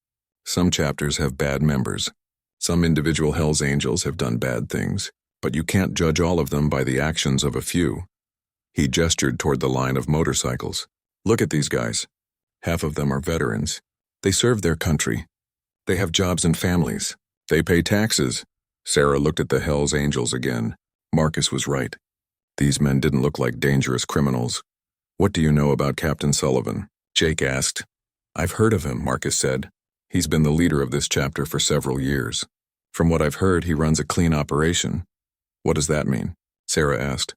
"Some chapters have bad members. Some individual Hells Angels have done bad things, but you can't judge all of them by the actions of a few." He gestured toward the line of motorcycles. "Look at these guys. Half of them are veterans. They serve their country. They have jobs and families. They pay taxes." Sarah looked at the Hells Angels again. Marcus was right. These men didn't look like dangerous criminals. "What do you know about Captain Sullivan?" Jake asked. "I've heard of him," Marcus said. "He's been the leader of this chapter for several years. From what I've heard, he runs a clean operation." "What does that mean?" Sarah asked.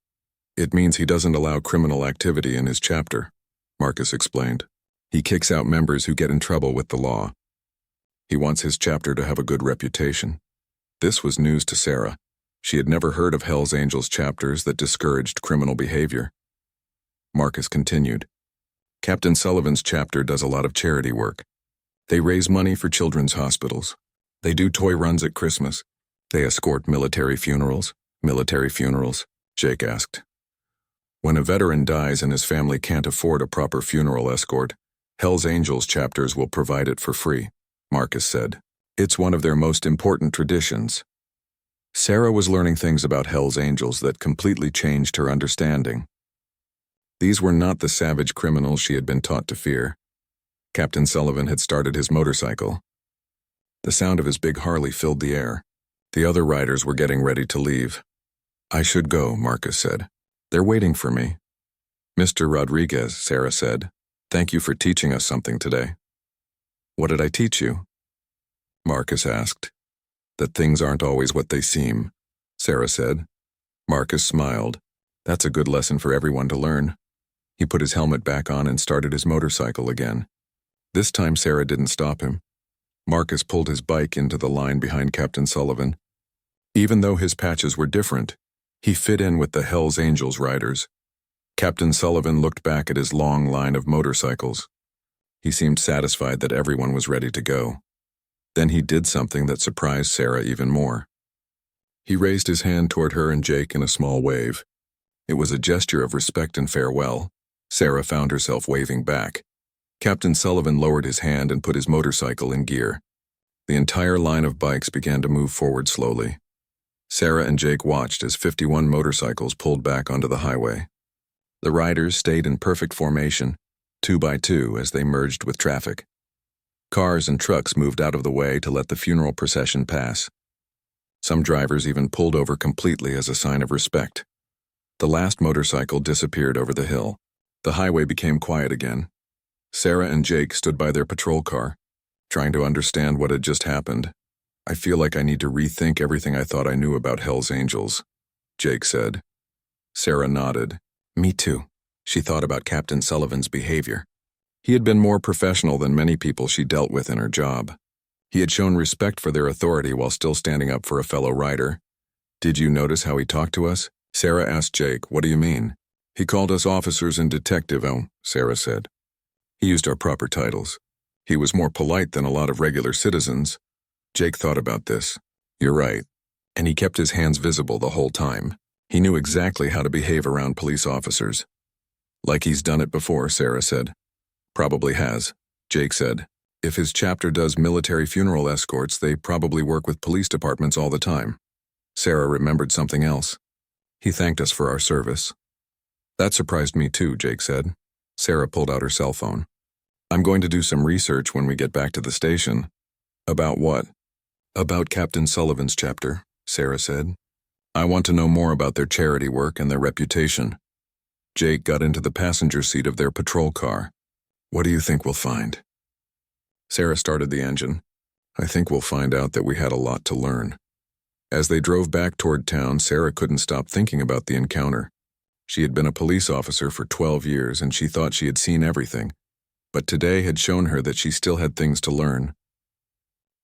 "It means he doesn't allow criminal activity in his chapter," Marcus explained. "He kicks out members who get in trouble with the law. He wants his chapter to have a good reputation." This was news to Sarah. She had never heard of Hells Angels chapters that discouraged criminal behavior. Marcus continued. "Captain Sullivan's chapter does a lot of charity work. They raise money for children's hospitals. They do toy runs at Christmas. They escort military funerals." "Military funerals?" Jake asked. When a veteran dies and his family can't afford a proper funeral escort, Hell's Angels chapters will provide it for free, Marcus said. It's one of their most important traditions. Sarah was learning things about Hell's Angels that completely changed her understanding. These were not the savage criminals she had been taught to fear. Captain Sullivan had started his motorcycle. The sound of his big Harley filled the air. The other riders were getting ready to leave. I should go, Marcus said. They're waiting for me. Mr. Rodriguez, Sarah said. Thank you for teaching us something today. What did I teach you? Marcus asked. That things aren't always what they seem, Sarah said. Marcus smiled. That's a good lesson for everyone to learn. He put his helmet back on and started his motorcycle again. This time Sarah didn't stop him. Marcus pulled his bike into the line behind Captain Sullivan. Even though his patches were different, he fit in with the Hell's Angels riders. Captain Sullivan looked back at his long line of motorcycles. He seemed satisfied that everyone was ready to go. Then he did something that surprised Sarah even more. He raised his hand toward her and Jake in a small wave. It was a gesture of respect and farewell. Sarah found herself waving back. Captain Sullivan lowered his hand and put his motorcycle in gear. The entire line of bikes began to move forward slowly. Sarah and Jake watched as 51 motorcycles pulled back onto the highway. The riders stayed in perfect formation, 2 by 2, as they merged with traffic. Cars and trucks moved out of the way to let the funeral procession pass. Some drivers even pulled over completely as a sign of respect. The last motorcycle disappeared over the hill. The highway became quiet again. Sarah and Jake stood by their patrol car, trying to understand what had just happened. I feel like I need to rethink everything I thought I knew about Hell's Angels, Jake said. Sarah nodded. Me too. She thought about Captain Sullivan's behavior. He had been more professional than many people she dealt with in her job. He had shown respect for their authority while still standing up for a fellow rider. Did you notice how he talked to us? Sarah asked Jake. What do you mean? He called us officers and detective, Sarah said. He used our proper titles. He was more polite than a lot of regular citizens. Jake thought about this. You're right. And he kept his hands visible the whole time. He knew exactly how to behave around police officers. Like he's done it before, Sarah said. Probably has, Jake said. If his chapter does military funeral escorts, they probably work with police departments all the time. Sarah remembered something else. He thanked us for our service. That surprised me too, Jake said. Sarah pulled out her cell phone. I'm going to do some research when we get back to the station. About what? About Captain Sullivan's chapter, Sarah said. I want to know more about their charity work and their reputation. Jake got into the passenger seat of their patrol car. What do you think we'll find? Sarah started the engine. I think we'll find out that we had a lot to learn. As they drove back toward town, Sarah couldn't stop thinking about the encounter. She had been a police officer for 12 years and she thought she had seen everything. But today had shown her that she still had things to learn.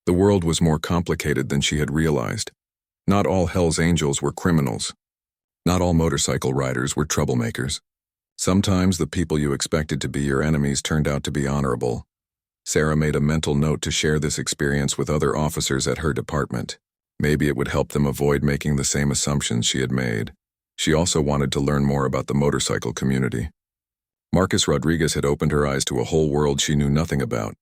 The world was more complicated than she had realized. Not all Hell's Angels were criminals. Not all motorcycle riders were troublemakers. Sometimes the people you expected to be your enemies turned out to be honorable. Sarah made a mental note to share this experience with other officers at her department. Maybe it would help them avoid making the same assumptions she had made. She also wanted to learn more about the motorcycle community. Marcus Rodriguez had opened her eyes to a whole world she knew nothing about.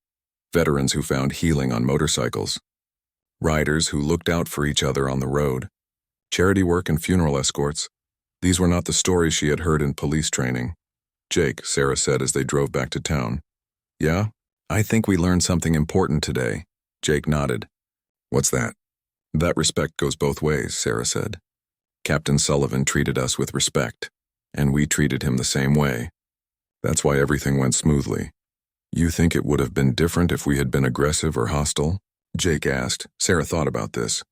Veterans who found healing on motorcycles. Riders who looked out for each other on the road. Charity work and funeral escorts. These were not the stories she had heard in police training. Jake, Sarah said as they drove back to town. Yeah? I think we learned something important today. Jake nodded. What's that? That respect goes both ways, Sarah said. Captain Sullivan treated us with respect, and we treated him the same way. That's why everything went smoothly. You think it would have been different if we had been aggressive or hostile? Jake asked. Sarah thought about this.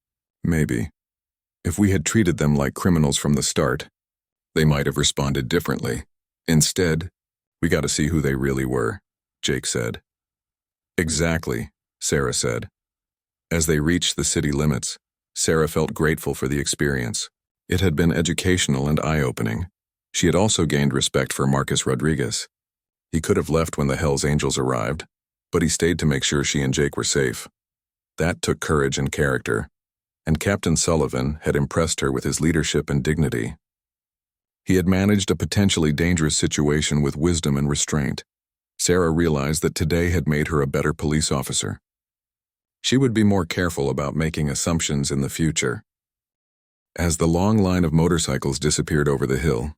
Maybe. If we had treated them like criminals from the start, they might have responded differently. Instead, we got to see who they really were, Jake said. Exactly, Sarah said. As they reached the city limits, Sarah felt grateful for the experience. It had been educational and eye-opening. She had also gained respect for Marcus Rodriguez. He could have left when the Hell's Angels arrived, but he stayed to make sure she and Jake were safe. That took courage and character, and Captain Sullivan had impressed her with his leadership and dignity. He had managed a potentially dangerous situation with wisdom and restraint. Sarah realized that today had made her a better police officer. She would be more careful about making assumptions in the future. As the long line of motorcycles disappeared over the hill,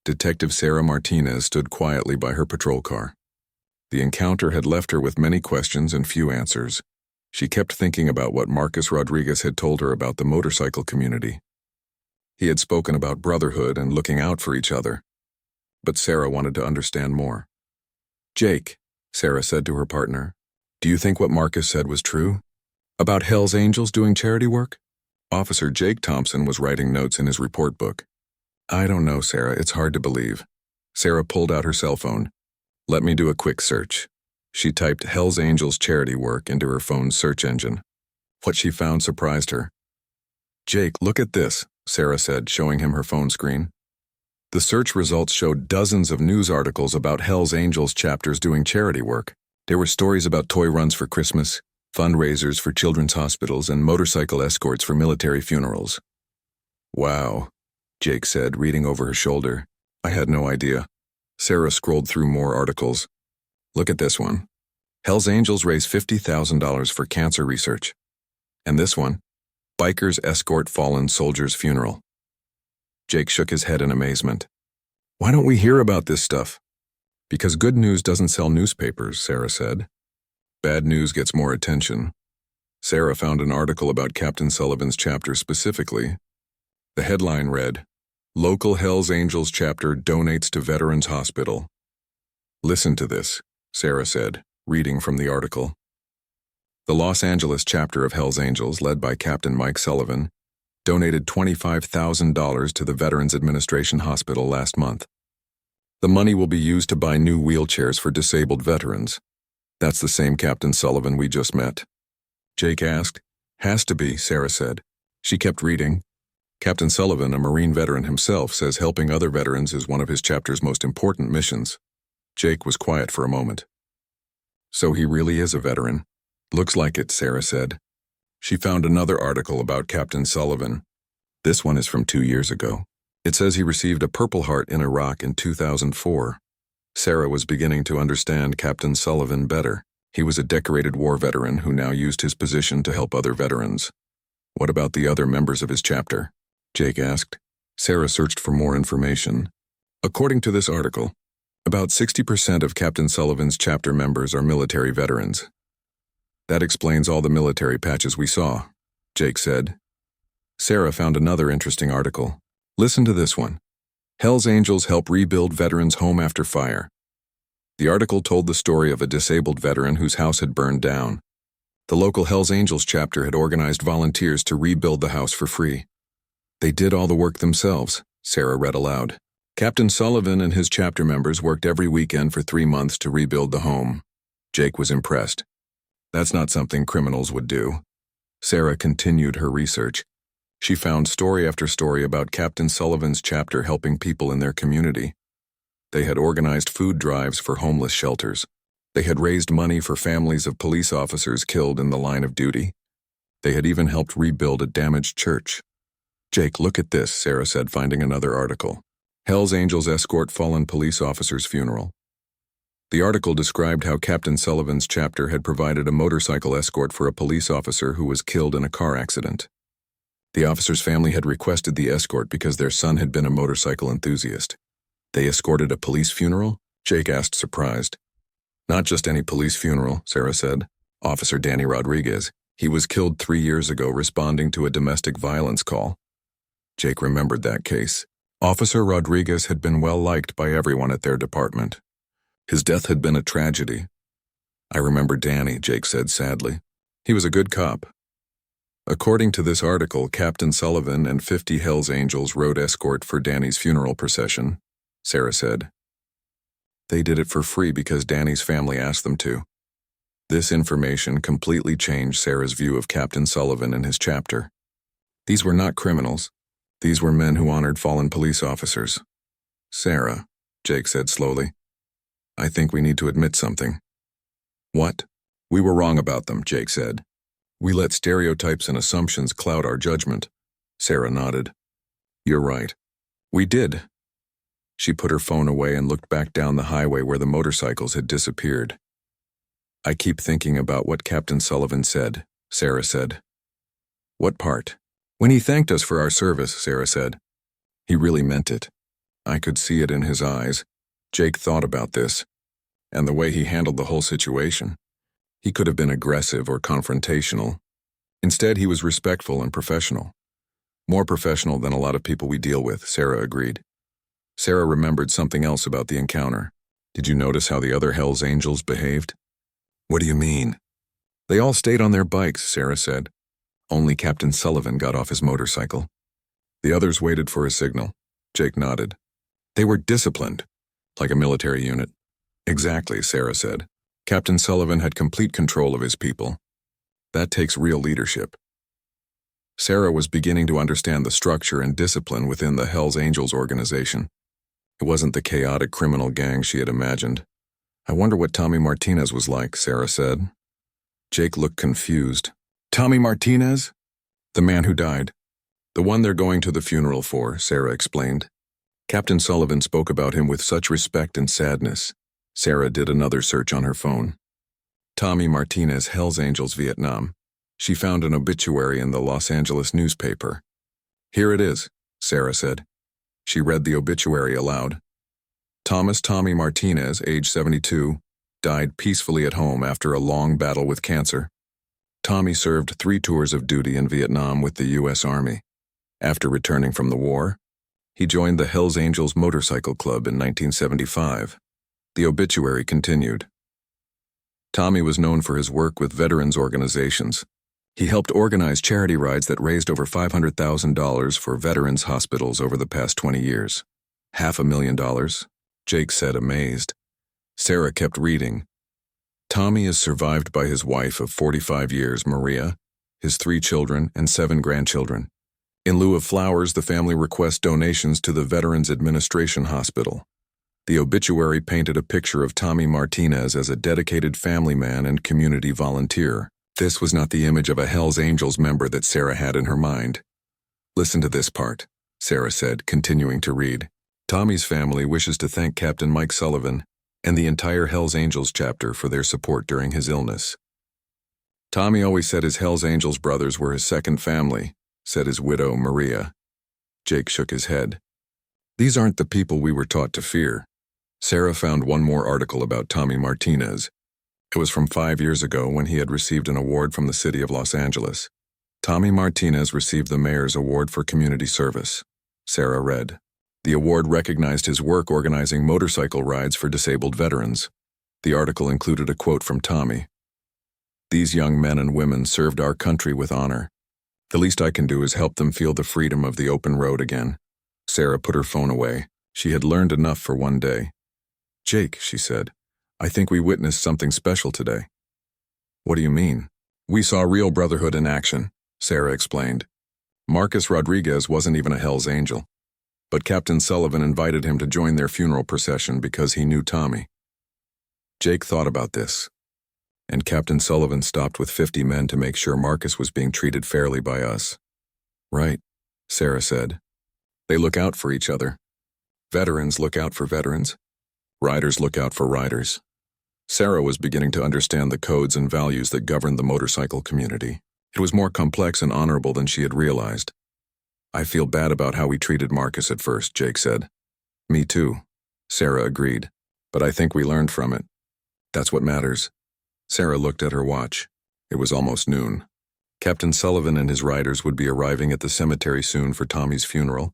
Detective Sarah Martinez stood quietly by her patrol car. The encounter had left her with many questions and few answers. She kept thinking about what Marcus Rodriguez had told her about the motorcycle community. He had spoken about brotherhood and looking out for each other. But Sarah wanted to understand more. "Jake," Sarah said to her partner, "do you think what Marcus said was true? About Hell's Angels doing charity work?" Officer Jake Thompson was writing notes in his report book. "I don't know, Sarah. It's hard to believe." Sarah pulled out her cell phone. "Let me do a quick search." She typed Hell's Angels charity work into her phone's search engine. What she found surprised her. "Jake, look at this," Sarah said, showing him her phone screen. The search results showed dozens of news articles about Hell's Angels chapters doing charity work. There were stories about toy runs for Christmas, fundraisers for children's hospitals, and motorcycle escorts for military funerals. "Wow," Jake said, reading over her shoulder. "I had no idea." Sarah scrolled through more articles. "Look at this one. Hell's Angels raise $50,000 for cancer research. And this one, Bikers escort fallen soldier's funeral." Jake shook his head in amazement. "Why don't we hear about this stuff?" "Because good news doesn't sell newspapers," Sarah said. "Bad news gets more attention." Sarah found an article about Captain Sullivan's chapter specifically. The headline read, "Local Hell's Angels chapter donates to Veterans Hospital." "Listen to this," Sarah said, reading from the article. The Los Angeles chapter of Hell's Angels, led by Captain Mike Sullivan, donated $25,000 to the Veterans Administration Hospital last month. The money will be used to buy new wheelchairs for disabled veterans. "That's the same Captain Sullivan we just met?" Jake asked. "Has to be," Sarah said. She kept reading. "Captain Sullivan, a Marine veteran himself, says helping other veterans is one of his chapter's most important missions." Jake was quiet for a moment. "So he really is a veteran?" "Looks like it," Sarah said. She found another article about Captain Sullivan. This one is from 2 years ago. It says he received a Purple Heart in Iraq in 2004. Sarah was beginning to understand Captain Sullivan better. He was a decorated war veteran who now used his position to help other veterans. "What about the other members of his chapter?" Jake asked. Sarah searched for more information. According to this article, about 60% of Captain Sullivan's chapter members are military veterans. "That explains all the military patches we saw," Jake said. Sarah found another interesting article. Listen to this one. "Hell's Angels help rebuild veterans' home after fire." The article told the story of a disabled veteran whose house had burned down. The local Hell's Angels chapter had organized volunteers to rebuild the house for free. "They did all the work themselves," Sarah read aloud. "Captain Sullivan and his chapter members worked every weekend for 3 months to rebuild the home." Jake was impressed. "That's not something criminals would do." Sarah continued her research. She found story after story about Captain Sullivan's chapter helping people in their community. They had organized food drives for homeless shelters. They had raised money for families of police officers killed in the line of duty. They had even helped rebuild a damaged church. "Jake, look at this," Sarah said, finding another article. "Hell's Angels escort fallen police officer's funeral." The article described how Captain Sullivan's chapter had provided a motorcycle escort for a police officer who was killed in a car accident. The officer's family had requested the escort because their son had been a motorcycle enthusiast. "They escorted a police funeral?" Jake asked, surprised. "Not just any police funeral," Sarah said. "Officer Danny Rodriguez. He was killed 3 years ago responding to a domestic violence call." Jake remembered that case. Officer Rodriguez had been well liked by everyone at their department. His death had been a tragedy. "I remember Danny," Jake said sadly. "He was a good cop." According to this article, Captain Sullivan and 50 Hell's Angels rode escort for Danny's funeral procession, Sarah said. "They did it for free because Danny's family asked them to." This information completely changed Sarah's view of Captain Sullivan and his chapter. These were not criminals. These were men who honored fallen police officers. "Sarah," Jake said slowly, "I think we need to admit something." "What?" "We were wrong about them," Jake said. "We let stereotypes and assumptions cloud our judgment." Sarah nodded. "You're right. We did. She put her phone away and looked back down the highway where the motorcycles had disappeared. "I keep thinking about what Captain Sullivan said," Sarah said. "What part?" "When he thanked us for our service," Sarah said. "He really meant it. I could see it in his eyes." Jake thought about this, and the way he handled the whole situation. He could have been aggressive or confrontational. Instead, he was respectful and professional. More professional than a lot of people we deal with, Sarah agreed. Sarah remembered something else about the encounter. "Did you notice how the other Hells Angels behaved?" "What do you mean?" "They all stayed on their bikes," Sarah said. "Only Captain Sullivan got off his motorcycle. The others waited for a signal." Jake nodded. "They were disciplined, like a military unit." "Exactly," Sarah said. "Captain Sullivan had complete control of his people. That takes real leadership." Sarah was beginning to understand the structure and discipline within the Hells Angels organization. It wasn't the chaotic criminal gang she had imagined. "I wonder what Tommy Martinez was like," Sarah said. Jake looked confused. "Tommy Martinez?" "The man who died. The one they're going to the funeral for," Sarah explained. "Captain Sullivan spoke about him with such respect and sadness." Sarah did another search on her phone. Tommy Martinez, Hells Angels, Vietnam. She found an obituary in the Los Angeles newspaper. "Here it is," Sarah said. She read the obituary aloud. "Thomas Tommy Martinez, age 72, died peacefully at home after a long battle with cancer. Tommy served 3 tours of duty in Vietnam with the U.S. Army. After returning from the war, he joined the Hells Angels Motorcycle Club in 1975. The obituary continued. Tommy was known for his work with veterans organizations. He helped organize charity rides that raised over $500,000 for veterans' hospitals over the past 20 years. $500,000, Jake said, amazed. Sarah kept reading. Tommy is survived by his wife of 45 years, Maria, his 3 children, and 7 grandchildren. In lieu of flowers, the family requests donations to the Veterans Administration Hospital. The obituary painted a picture of Tommy Martinez as a dedicated family man and community volunteer. This was not the image of a Hells Angels member that Sarah had in her mind. "Listen to this part," Sarah said, continuing to read. "Tommy's family wishes to thank Captain Mike Sullivan and the entire Hells Angels chapter for their support during his illness. Tommy always said his Hells Angels brothers were his second family," said his widow, Maria. Jake shook his head. "These aren't the people we were taught to fear." Sarah found one more article about Tommy Martinez. It was from 5 years ago when he had received an award from the city of Los Angeles. Tommy Martinez received the Mayor's Award for Community Service. Sarah read. The award recognized his work organizing motorcycle rides for disabled veterans. The article included a quote from Tommy. "These young men and women served our country with honor. The least I can do is help them feel the freedom of the open road again." Sarah put her phone away. She had learned enough for one day. "Jake," she said, "I think we witnessed something special today." "What do you mean?" "We saw real brotherhood in action," Sarah explained. "Marcus Rodriguez wasn't even a Hells Angel, but Captain Sullivan invited him to join their funeral procession because he knew Tommy." Jake thought about this. "And Captain Sullivan stopped with 50 men to make sure Marcus was being treated fairly by us." "Right," Sarah said. "They look out for each other. Veterans look out for veterans. Riders look out for riders." Sarah was beginning to understand the codes and values that governed the motorcycle community. It was more complex and honorable than she had realized. "I feel bad about how we treated Marcus at first," Jake said. "Me too," Sarah agreed. "But I think we learned from it. That's what matters." Sarah looked at her watch. It was almost noon. Captain Sullivan and his riders would be arriving at the cemetery soon for Tommy's funeral.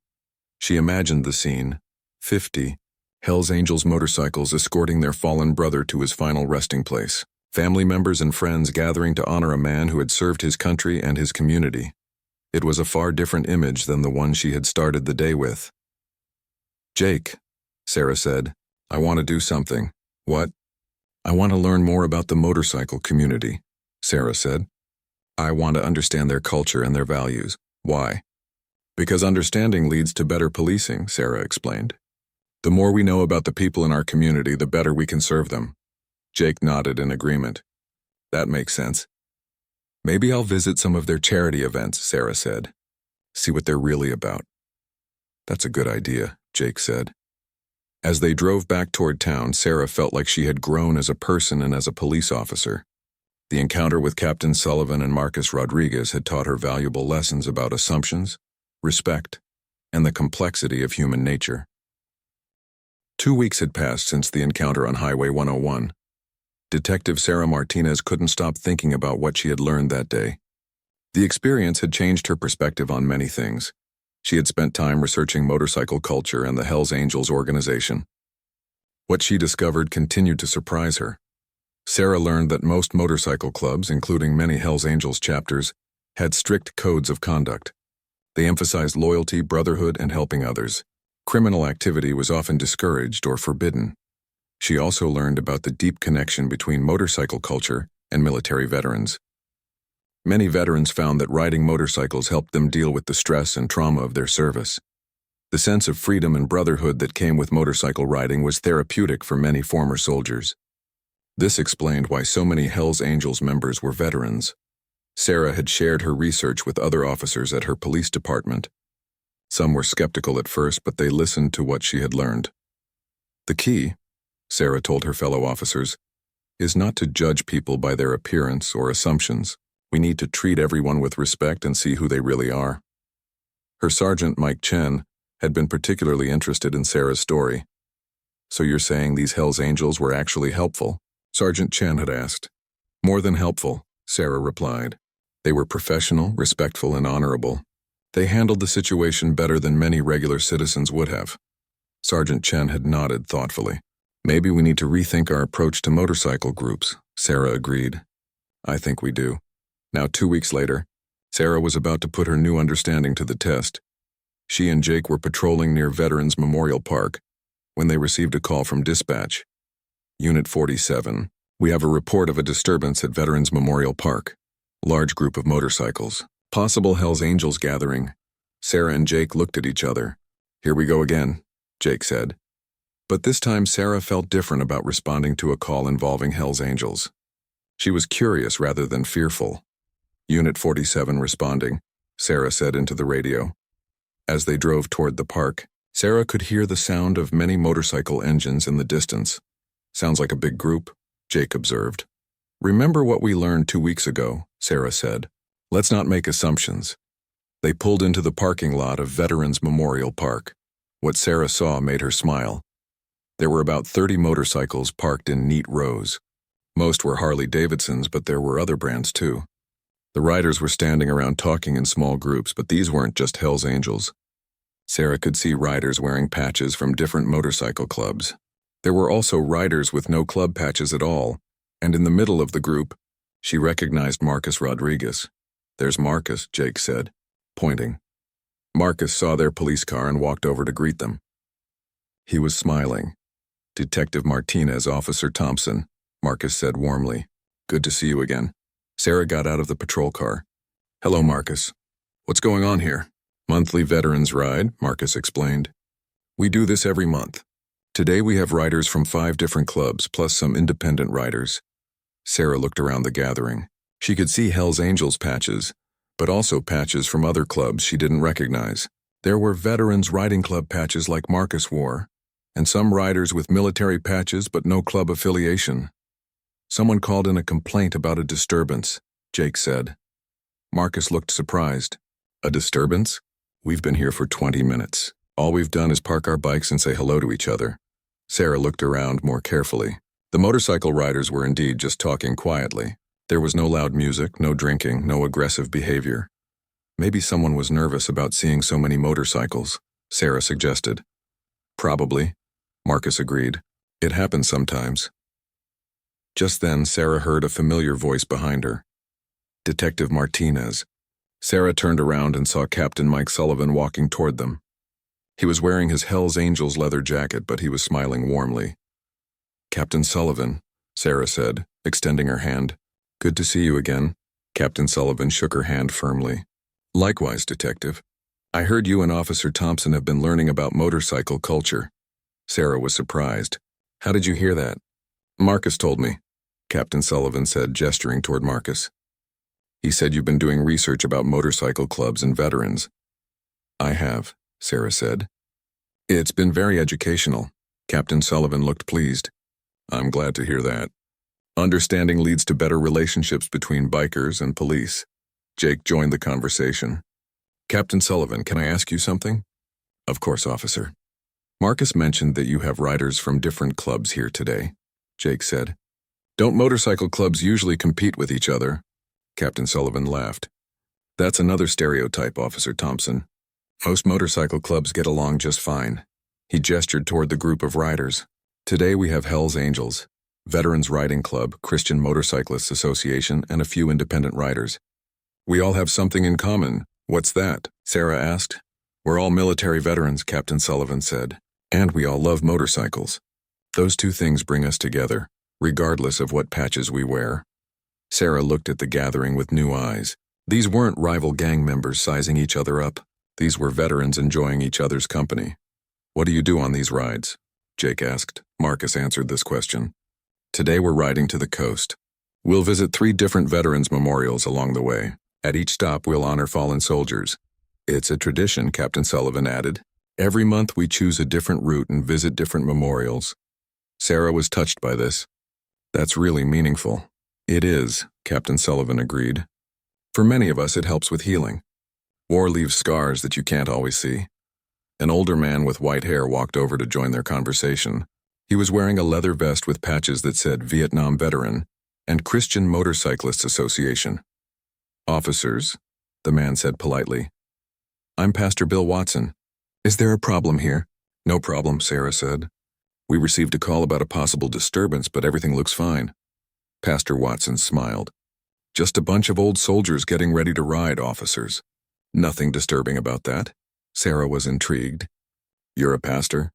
She imagined the scene. 50 Hells Angels motorcycles escorting their fallen brother to his final resting place. Family members and friends gathering to honor a man who had served his country and his community. It was a far different image than the one she had started the day with. "Jake," Sarah said, "I want to do something." "What?" "I want to learn more about the motorcycle community," Sarah said. "I want to understand their culture and their values." "Why?" "Because understanding leads to better policing," Sarah explained. "The more we know about the people in our community, the better we can serve them." Jake nodded in agreement. "That makes sense." "Maybe I'll visit some of their charity events," Sarah said. "See what they're really about." "That's a good idea," Jake said. As they drove back toward town, Sarah felt like she had grown as a person and as a police officer. The encounter with Captain Sullivan and Marcus Rodriguez had taught her valuable lessons about assumptions, respect, and the complexity of human nature. 2 weeks had passed since the encounter on Highway 101. Detective Sarah Martinez couldn't stop thinking about what she had learned that day. The experience had changed her perspective on many things. She had spent time researching motorcycle culture and the Hells Angels organization. What she discovered continued to surprise her. Sarah learned that most motorcycle clubs, including many Hells Angels chapters, had strict codes of conduct. They emphasized loyalty, brotherhood, and helping others. Criminal activity was often discouraged or forbidden. She also learned about the deep connection between motorcycle culture and military veterans. Many veterans found that riding motorcycles helped them deal with the stress and trauma of their service. The sense of freedom and brotherhood that came with motorcycle riding was therapeutic for many former soldiers. This explained why so many Hells Angels members were veterans. Sarah had shared her research with other officers at her police department. Some were skeptical at first, but they listened to what she had learned. The key, Sarah told her fellow officers, is not to judge people by their appearance or assumptions. We need to treat everyone with respect and see who they really are. Her sergeant, Mike Chen, had been particularly interested in Sarah's story. So you're saying these Hells Angels were actually helpful? Sergeant Chen had asked. More than helpful, Sarah replied. They were professional, respectful, and honorable. They handled the situation better than many regular citizens would have. Sergeant Chen had nodded thoughtfully. Maybe we need to rethink our approach to motorcycle groups, Sarah agreed. I think we do. Now 2 weeks later, Sarah was about to put her new understanding to the test. She and Jake were patrolling near Veterans Memorial Park when they received a call from dispatch. Unit 47, we have a report of a disturbance at Veterans Memorial Park. Large group of motorcycles. Possible Hells Angels gathering. Sarah and Jake looked at each other. Here we go again, Jake said. But this time Sarah felt different about responding to a call involving Hells Angels. She was curious rather than fearful. Unit 47 responding, Sarah said into the radio. As they drove toward the park, Sarah could hear the sound of many motorcycle engines in the distance. Sounds like a big group, Jake observed. Remember what we learned 2 weeks ago, Sarah said. Let's not make assumptions. They pulled into the parking lot of Veterans Memorial Park. What Sarah saw made her smile. There were about 30 motorcycles parked in neat rows. Most were Harley-Davidsons, but there were other brands too. The riders were standing around talking in small groups, but these weren't just Hells Angels. Sarah could see riders wearing patches from different motorcycle clubs. There were also riders with no club patches at all, and in the middle of the group, she recognized Marcus Rodriguez. There's Marcus, Jake said, pointing. Marcus saw their police car and walked over to greet them. He was smiling. Detective Martinez, Officer Thompson, Marcus said warmly. Good to see you again. Sarah got out of the patrol car. Hello, Marcus. What's going on here? Monthly veterans ride, Marcus explained. We do this every month. Today we have riders from 5 different clubs, plus some independent riders. Sarah looked around the gathering. She could see Hells Angels patches, but also patches from other clubs she didn't recognize. There were veterans riding club patches like Marcus wore, and some riders with military patches but no club affiliation. Someone called in a complaint about a disturbance, Jake said. Marcus looked surprised. A disturbance? We've been here for 20 minutes. All we've done is park our bikes and say hello to each other. Sarah looked around more carefully. The motorcycle riders were indeed just talking quietly. There was no loud music, no drinking, no aggressive behavior. Maybe someone was nervous about seeing so many motorcycles, Sarah suggested. Probably, Marcus agreed. It happens sometimes. Just then, Sarah heard a familiar voice behind her. Detective Martinez. Sarah turned around and saw Captain Mike Sullivan walking toward them. He was wearing his Hells Angels leather jacket, but he was smiling warmly. Captain Sullivan, Sarah said, extending her hand. Good to see you again. Captain Sullivan shook her hand firmly. Likewise, Detective. I heard you and Officer Thompson have been learning about motorcycle culture. Sarah was surprised. How did you hear that? Marcus told me, Captain Sullivan said, gesturing toward Marcus. He said you've been doing research about motorcycle clubs and veterans. I have, Sarah said. It's been very educational. Captain Sullivan looked pleased. I'm glad to hear that. Understanding leads to better relationships between bikers and police. Jake joined the conversation. Captain Sullivan, can I ask you something? Of course, officer. Marcus mentioned that you have riders from different clubs here today, Jake said. Don't motorcycle clubs usually compete with each other? Captain Sullivan laughed. That's another stereotype, Officer Thompson. Most motorcycle clubs get along just fine. He gestured toward the group of riders. Today we have Hells Angels, Veterans Riding Club, Christian Motorcyclists Association, and a few independent riders. We all have something in common. What's that? Sarah asked. We're all military veterans, Captain Sullivan said. And we all love motorcycles. Those two things bring us together, regardless of what patches we wear. Sarah looked at the gathering with new eyes. These weren't rival gang members sizing each other up. These were veterans enjoying each other's company. What do you do on these rides? Jake asked. Marcus answered this question. Today we're riding to the coast. We'll visit 3 different veterans' memorials along the way. At each stop we'll honor fallen soldiers. It's a tradition, Captain Sullivan added. Every month we choose a different route and visit different memorials. Sarah was touched by this. That's really meaningful. It is, Captain Sullivan agreed. For many of us it helps with healing. War leaves scars that you can't always see. An older man with white hair walked over to join their conversation. He was wearing a leather vest with patches that said Vietnam Veteran and Christian Motorcyclists Association. Officers, the man said politely. I'm Pastor Bill Watson. Is there a problem here? No problem, Sarah said. We received a call about a possible disturbance, but everything looks fine. Pastor Watson smiled. Just a bunch of old soldiers getting ready to ride, officers. Nothing disturbing about that. Sarah was intrigued. You're a pastor?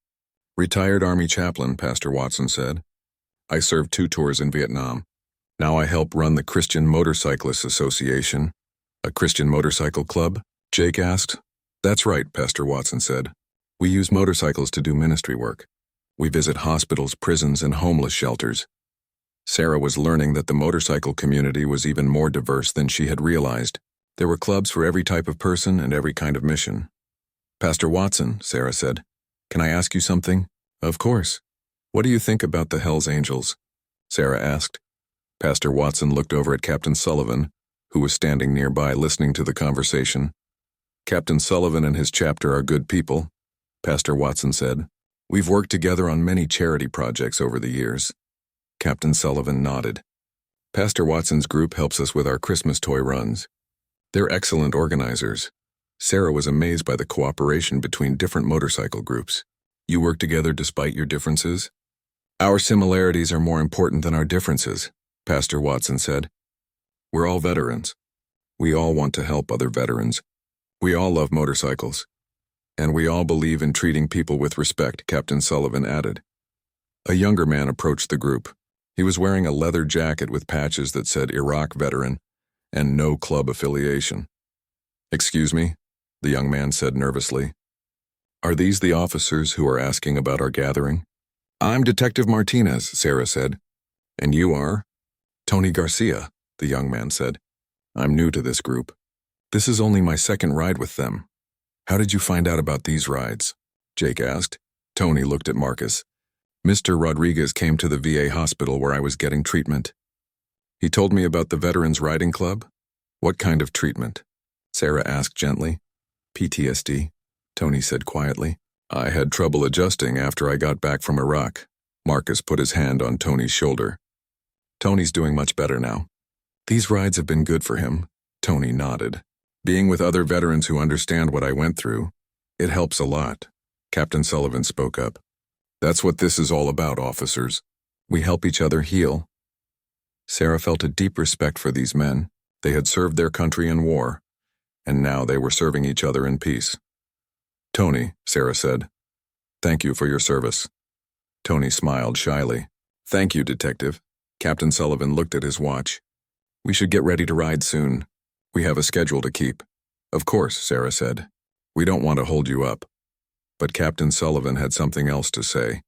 Retired Army chaplain, Pastor Watson said. I served 2 tours in Vietnam. Now I help run the Christian Motorcyclists Association. A Christian motorcycle club? Jake asked. That's right, Pastor Watson said. We use motorcycles to do ministry work. We visit hospitals, prisons, and homeless shelters. Sarah was learning that the motorcycle community was even more diverse than she had realized. There were clubs for every type of person and every kind of mission. Pastor Watson, Sarah said, can I ask you something? Of course. What do you think about the Hells Angels? Sarah asked. Pastor Watson looked over at Captain Sullivan, who was standing nearby listening to the conversation. Captain Sullivan and his chapter are good people, Pastor Watson said. We've worked together on many charity projects over the years. Captain Sullivan nodded. Pastor Watson's group helps us with our Christmas toy runs. They're excellent organizers. Sarah was amazed by the cooperation between different motorcycle groups. You work together despite your differences? Our similarities are more important than our differences, Pastor Watson said. We're all veterans. We all want to help other veterans. We all love motorcycles. And we all believe in treating people with respect, Captain Sullivan added. A younger man approached the group. He was wearing a leather jacket with patches that said Iraq Veteran and no club affiliation. Excuse me, the young man said nervously. Are these the officers who are asking about our gathering? I'm Detective Martinez, Sarah said. And you are? Tony Garcia, the young man said. I'm new to this group. This is only my 2nd ride with them. How did you find out about these rides? Jake asked. Tony looked at Marcus. Mr. Rodriguez came to the VA hospital where I was getting treatment. He told me about the Veterans Riding Club. What kind of treatment? Sarah asked gently. PTSD, Tony said quietly. I had trouble adjusting after I got back from Iraq. Marcus put his hand on Tony's shoulder. Tony's doing much better now. These rides have been good for him. Tony nodded. Being with other veterans who understand what I went through, it helps a lot. Captain Sullivan spoke up. That's what this is all about, officers. We help each other heal. Sarah felt a deep respect for these men. They had served their country in war, and now they were serving each other in peace. Tony, Sarah said, thank you for your service. Tony smiled shyly. Thank you, Detective. Captain Sullivan looked at his watch. We should get ready to ride soon. We have a schedule to keep. Of course, Sarah said. We don't want to hold you up. But Captain Sullivan had something else to say.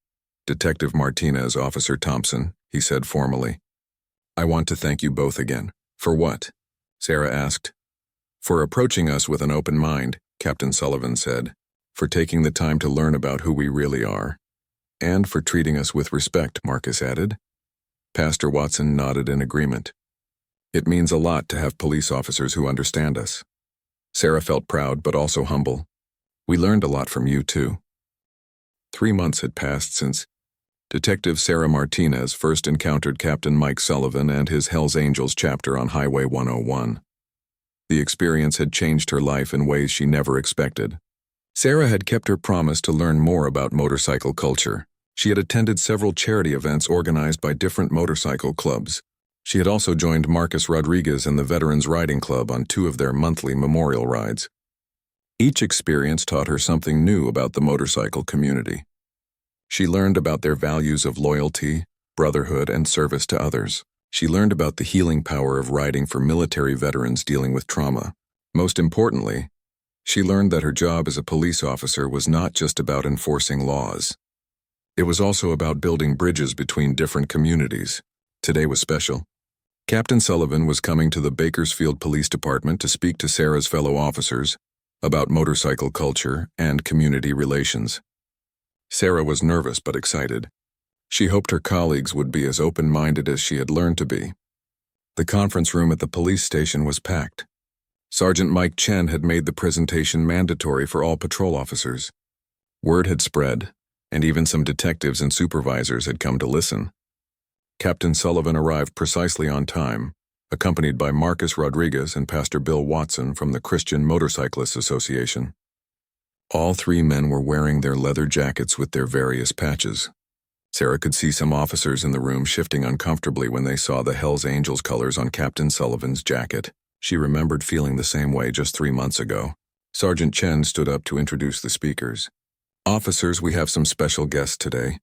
Detective Martinez, Officer Thompson, he said formally. I want to thank you both again. For what? Sarah asked. For approaching us with an open mind, Captain Sullivan said. For taking the time to learn about who we really are. And for treating us with respect, Marcus added. Pastor Watson nodded in agreement. It means a lot to have police officers who understand us. Sarah felt proud but also humble. We learned a lot from you, too. 3 months had passed since Detective Sarah Martinez first encountered Captain Mike Sullivan and his Hells Angels chapter on Highway 101. The experience had changed her life in ways she never expected. Sarah had kept her promise to learn more about motorcycle culture. She had attended several charity events organized by different motorcycle clubs. She had also joined Marcus Rodriguez and the Veterans Riding Club on 2 of their monthly memorial rides. Each experience taught her something new about the motorcycle community. She learned about their values of loyalty, brotherhood, and service to others. She learned about the healing power of riding for military veterans dealing with trauma. Most importantly, she learned that her job as a police officer was not just about enforcing laws. It was also about building bridges between different communities. Today was special. Captain Sullivan was coming to the Bakersfield Police Department to speak to Sarah's fellow officers about motorcycle culture and community relations. Sarah was nervous but excited. She hoped her colleagues would be as open-minded as she had learned to be. The conference room at the police station was packed. Sergeant Mike Chen had made the presentation mandatory for all patrol officers. Word had spread, and even some detectives and supervisors had come to listen. Captain Sullivan arrived precisely on time, accompanied by Marcus Rodriguez and Pastor Bill Watson from the Christian Motorcyclists Association. All 3 men were wearing their leather jackets with their various patches. Sarah could see some officers in the room shifting uncomfortably when they saw the Hells Angels colors on Captain Sullivan's jacket. She remembered feeling the same way just 3 months ago. Sergeant Chen stood up to introduce the speakers. Officers, we have some special guests today.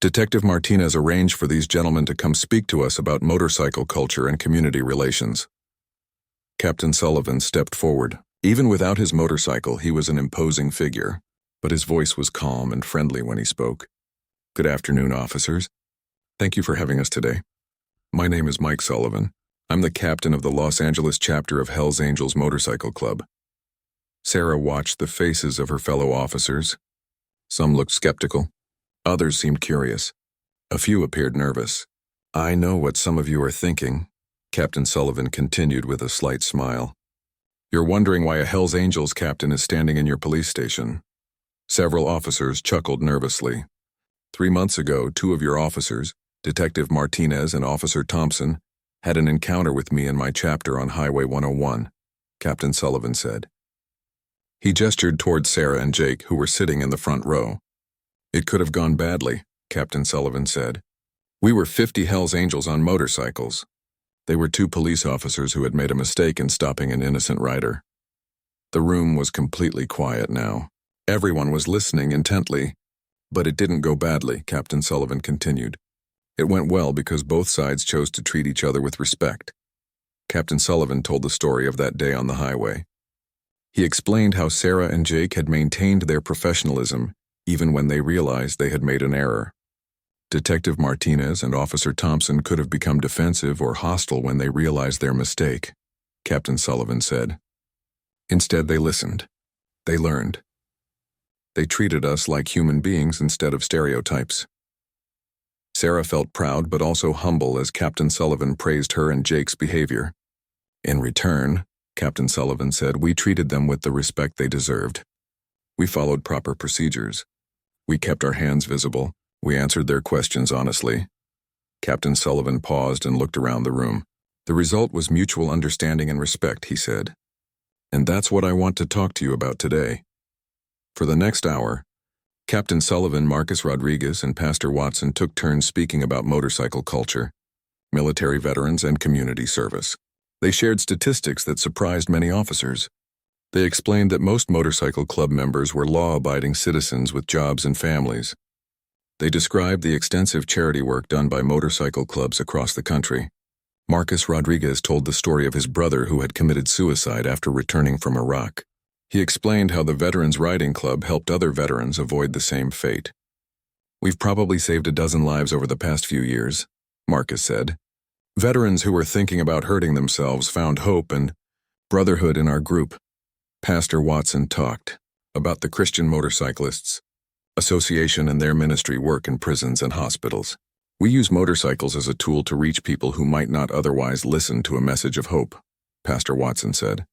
Detective Martinez arranged for these gentlemen to come speak to us about motorcycle culture and community relations. Captain Sullivan stepped forward. Even without his motorcycle, he was an imposing figure, but his voice was calm and friendly when he spoke. Good afternoon, officers. Thank you for having us today. My name is Mike Sullivan. I'm the captain of the Los Angeles chapter of Hells Angels Motorcycle Club. Sarah watched the faces of her fellow officers. Some looked skeptical. Others seemed curious. A few appeared nervous. I know what some of you are thinking, Captain Sullivan continued with a slight smile. You're wondering why a Hells Angels captain is standing in your police station. Several officers chuckled nervously. 3 months ago, 2 of your officers, Detective Martinez and Officer Thompson, had an encounter with me in my chapter on Highway 101, Captain Sullivan said. He gestured toward Sarah and Jake, who were sitting in the front row. It could have gone badly, Captain Sullivan said. We were 50 Hells Angels on motorcycles. They were 2 police officers who had made a mistake in stopping an innocent rider. The room was completely quiet now. Everyone was listening intently. But it didn't go badly, Captain Sullivan continued. It went well because both sides chose to treat each other with respect. Captain Sullivan told the story of that day on the highway. He explained how Sarah and Jake had maintained their professionalism even when they realized they had made an error. Detective Martinez and Officer Thompson could have become defensive or hostile when they realized their mistake, Captain Sullivan said. Instead, they listened. They learned. They treated us like human beings instead of stereotypes. Sarah felt proud but also humble as Captain Sullivan praised her and Jake's behavior. In return, Captain Sullivan said, we treated them with the respect they deserved. We followed proper procedures. We kept our hands visible. We answered their questions honestly. Captain Sullivan paused and looked around the room. The result was mutual understanding and respect, he said. And that's what I want to talk to you about today. For the next hour, Captain Sullivan, Marcus Rodriguez, and Pastor Watson took turns speaking about motorcycle culture, military veterans, and community service. They shared statistics that surprised many officers. They explained that most motorcycle club members were law-abiding citizens with jobs and families. They described the extensive charity work done by motorcycle clubs across the country. Marcus Rodriguez told the story of his brother who had committed suicide after returning from Iraq. He explained how the Veterans Riding Club helped other veterans avoid the same fate. We've probably saved a dozen lives over the past few years, Marcus said. Veterans who were thinking about hurting themselves found hope and brotherhood in our group. Pastor Watson talked about the Christian motorcyclists. Association and their ministry work in prisons and hospitals. We use motorcycles as a tool to reach people who might not otherwise listen to a message of hope, Pastor Watson said.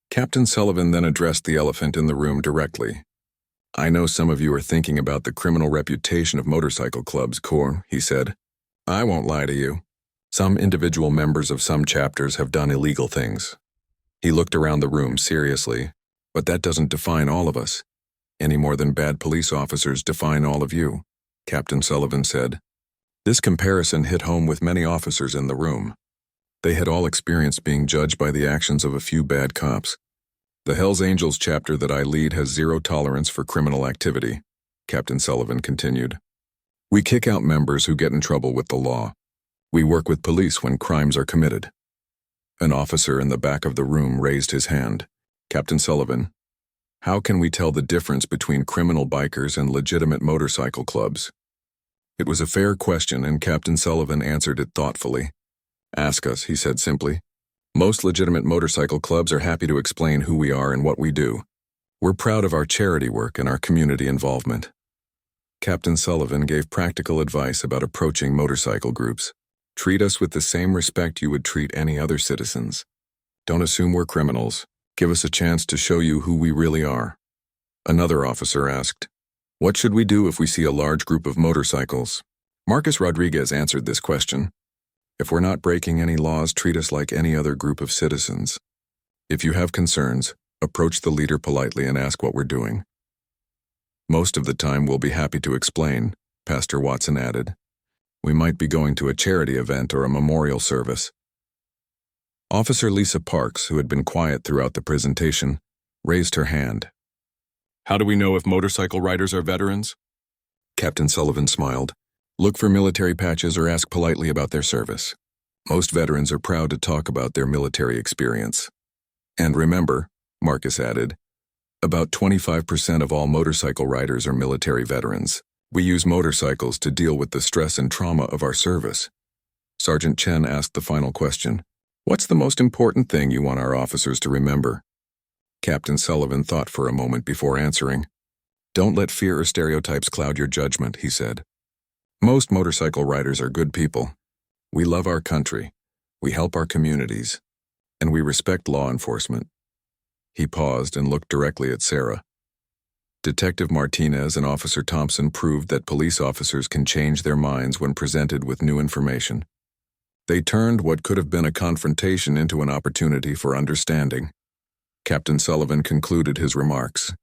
Captain Sullivan then addressed the elephant in the room directly. I know some of you are thinking about the criminal reputation of motorcycle clubs, Corps, he said. I won't lie to you. Some individual members of some chapters have done illegal things. He looked around the room seriously, but that doesn't define all of us. Any more than bad police officers define all of you, Captain Sullivan said. This comparison hit home with many officers in the room. They had all experienced being judged by the actions of a few bad cops. The Hells Angels chapter that I lead has zero tolerance for criminal activity, Captain Sullivan continued. We kick out members who get in trouble with the law. We work with police when crimes are committed. An officer in the back of the room raised his hand. Captain Sullivan, how can we tell the difference between criminal bikers and legitimate motorcycle clubs? It was a fair question, and Captain Sullivan answered it thoughtfully. Ask us, he said simply. Most legitimate motorcycle clubs are happy to explain who we are and what we do. We're proud of our charity work and our community involvement. Captain Sullivan gave practical advice about approaching motorcycle groups. Treat us with the same respect you would treat any other citizens. Don't assume we're criminals. Give us a chance to show you who we really are. Another officer asked, what should we do if we see a large group of motorcycles? Marcus Rodriguez answered this question. If we're not breaking any laws, treat us like any other group of citizens. If you have concerns, approach the leader politely and ask what we're doing. Most of the time we'll be happy to explain, Pastor Watson added. We might be going to a charity event or a memorial service. Officer Lisa Parks, who had been quiet throughout the presentation, raised her hand. How do we know if motorcycle riders are veterans? Captain Sullivan smiled. Look for military patches or ask politely about their service. Most veterans are proud to talk about their military experience. And remember, Marcus added, about 25% of all motorcycle riders are military veterans. We use motorcycles to deal with the stress and trauma of our service. Sergeant Chen asked the final question. What's the most important thing you want our officers to remember? Captain Sullivan thought for a moment before answering. Don't let fear or stereotypes cloud your judgment, he said. Most motorcycle riders are good people. We love our country, we help our communities, and we respect law enforcement. He paused and looked directly at Sarah. Detective Martinez and Officer Thompson proved that police officers can change their minds when presented with new information. They turned what could have been a confrontation into an opportunity for understanding. Captain Sullivan concluded his remarks.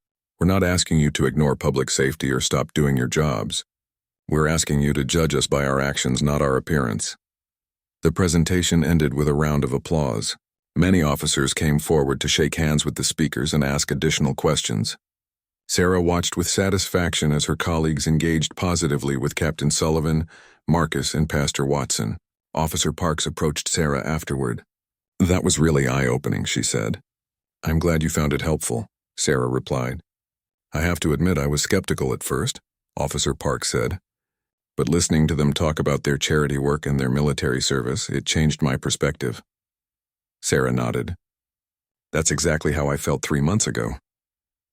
We're not asking you to ignore public safety or stop doing your jobs. We're asking you to judge us by our actions, not our appearance. The presentation ended with a round of applause. Many officers came forward to shake hands with the speakers and ask additional questions. Sarah watched with satisfaction as her colleagues engaged positively with Captain Sullivan, Marcus, and Pastor Watson. Officer Parks approached Sarah afterward. That was really eye-opening, she said. I'm glad you found it helpful, Sarah replied. I have to admit I was skeptical at first, Officer Parks said. But listening to them talk about their charity work and their military service, it changed my perspective. Sarah nodded. That's exactly how I felt 3 months ago.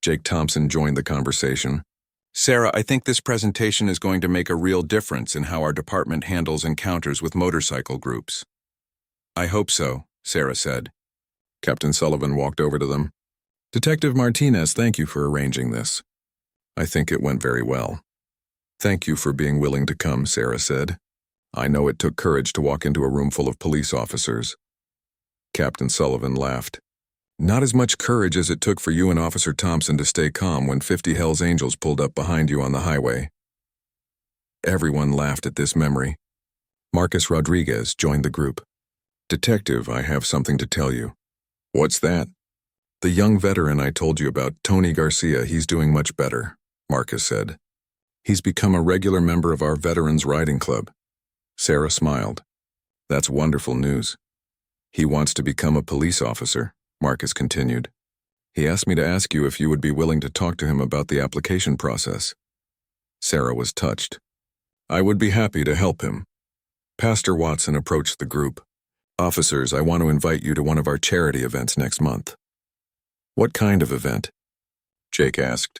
Jake Thompson joined the conversation. Sarah, I think this presentation is going to make a real difference in how our department handles encounters with motorcycle groups. I hope so, Sarah said. Captain Sullivan walked over to them. Detective Martinez, thank you for arranging this. I think it went very well. Thank you for being willing to come, Sarah said. I know it took courage to walk into a room full of police officers. Captain Sullivan laughed. Not as much courage as it took for you and Officer Thompson to stay calm when 50 Hells Angels pulled up behind you on the highway. Everyone laughed at this memory. Marcus Rodriguez joined the group. Detective, I have something to tell you. What's that? The young veteran I told you about, Tony Garcia, he's doing much better, Marcus said. He's become a regular member of our Veterans Riding Club. Sarah smiled. That's wonderful news. He wants to become a police officer, Marcus continued. He asked me to ask you if you would be willing to talk to him about the application process. Sarah was touched. I would be happy to help him. Pastor Watson approached the group. Officers, I want to invite you to one of our charity events next month. What kind of event? Jake asked.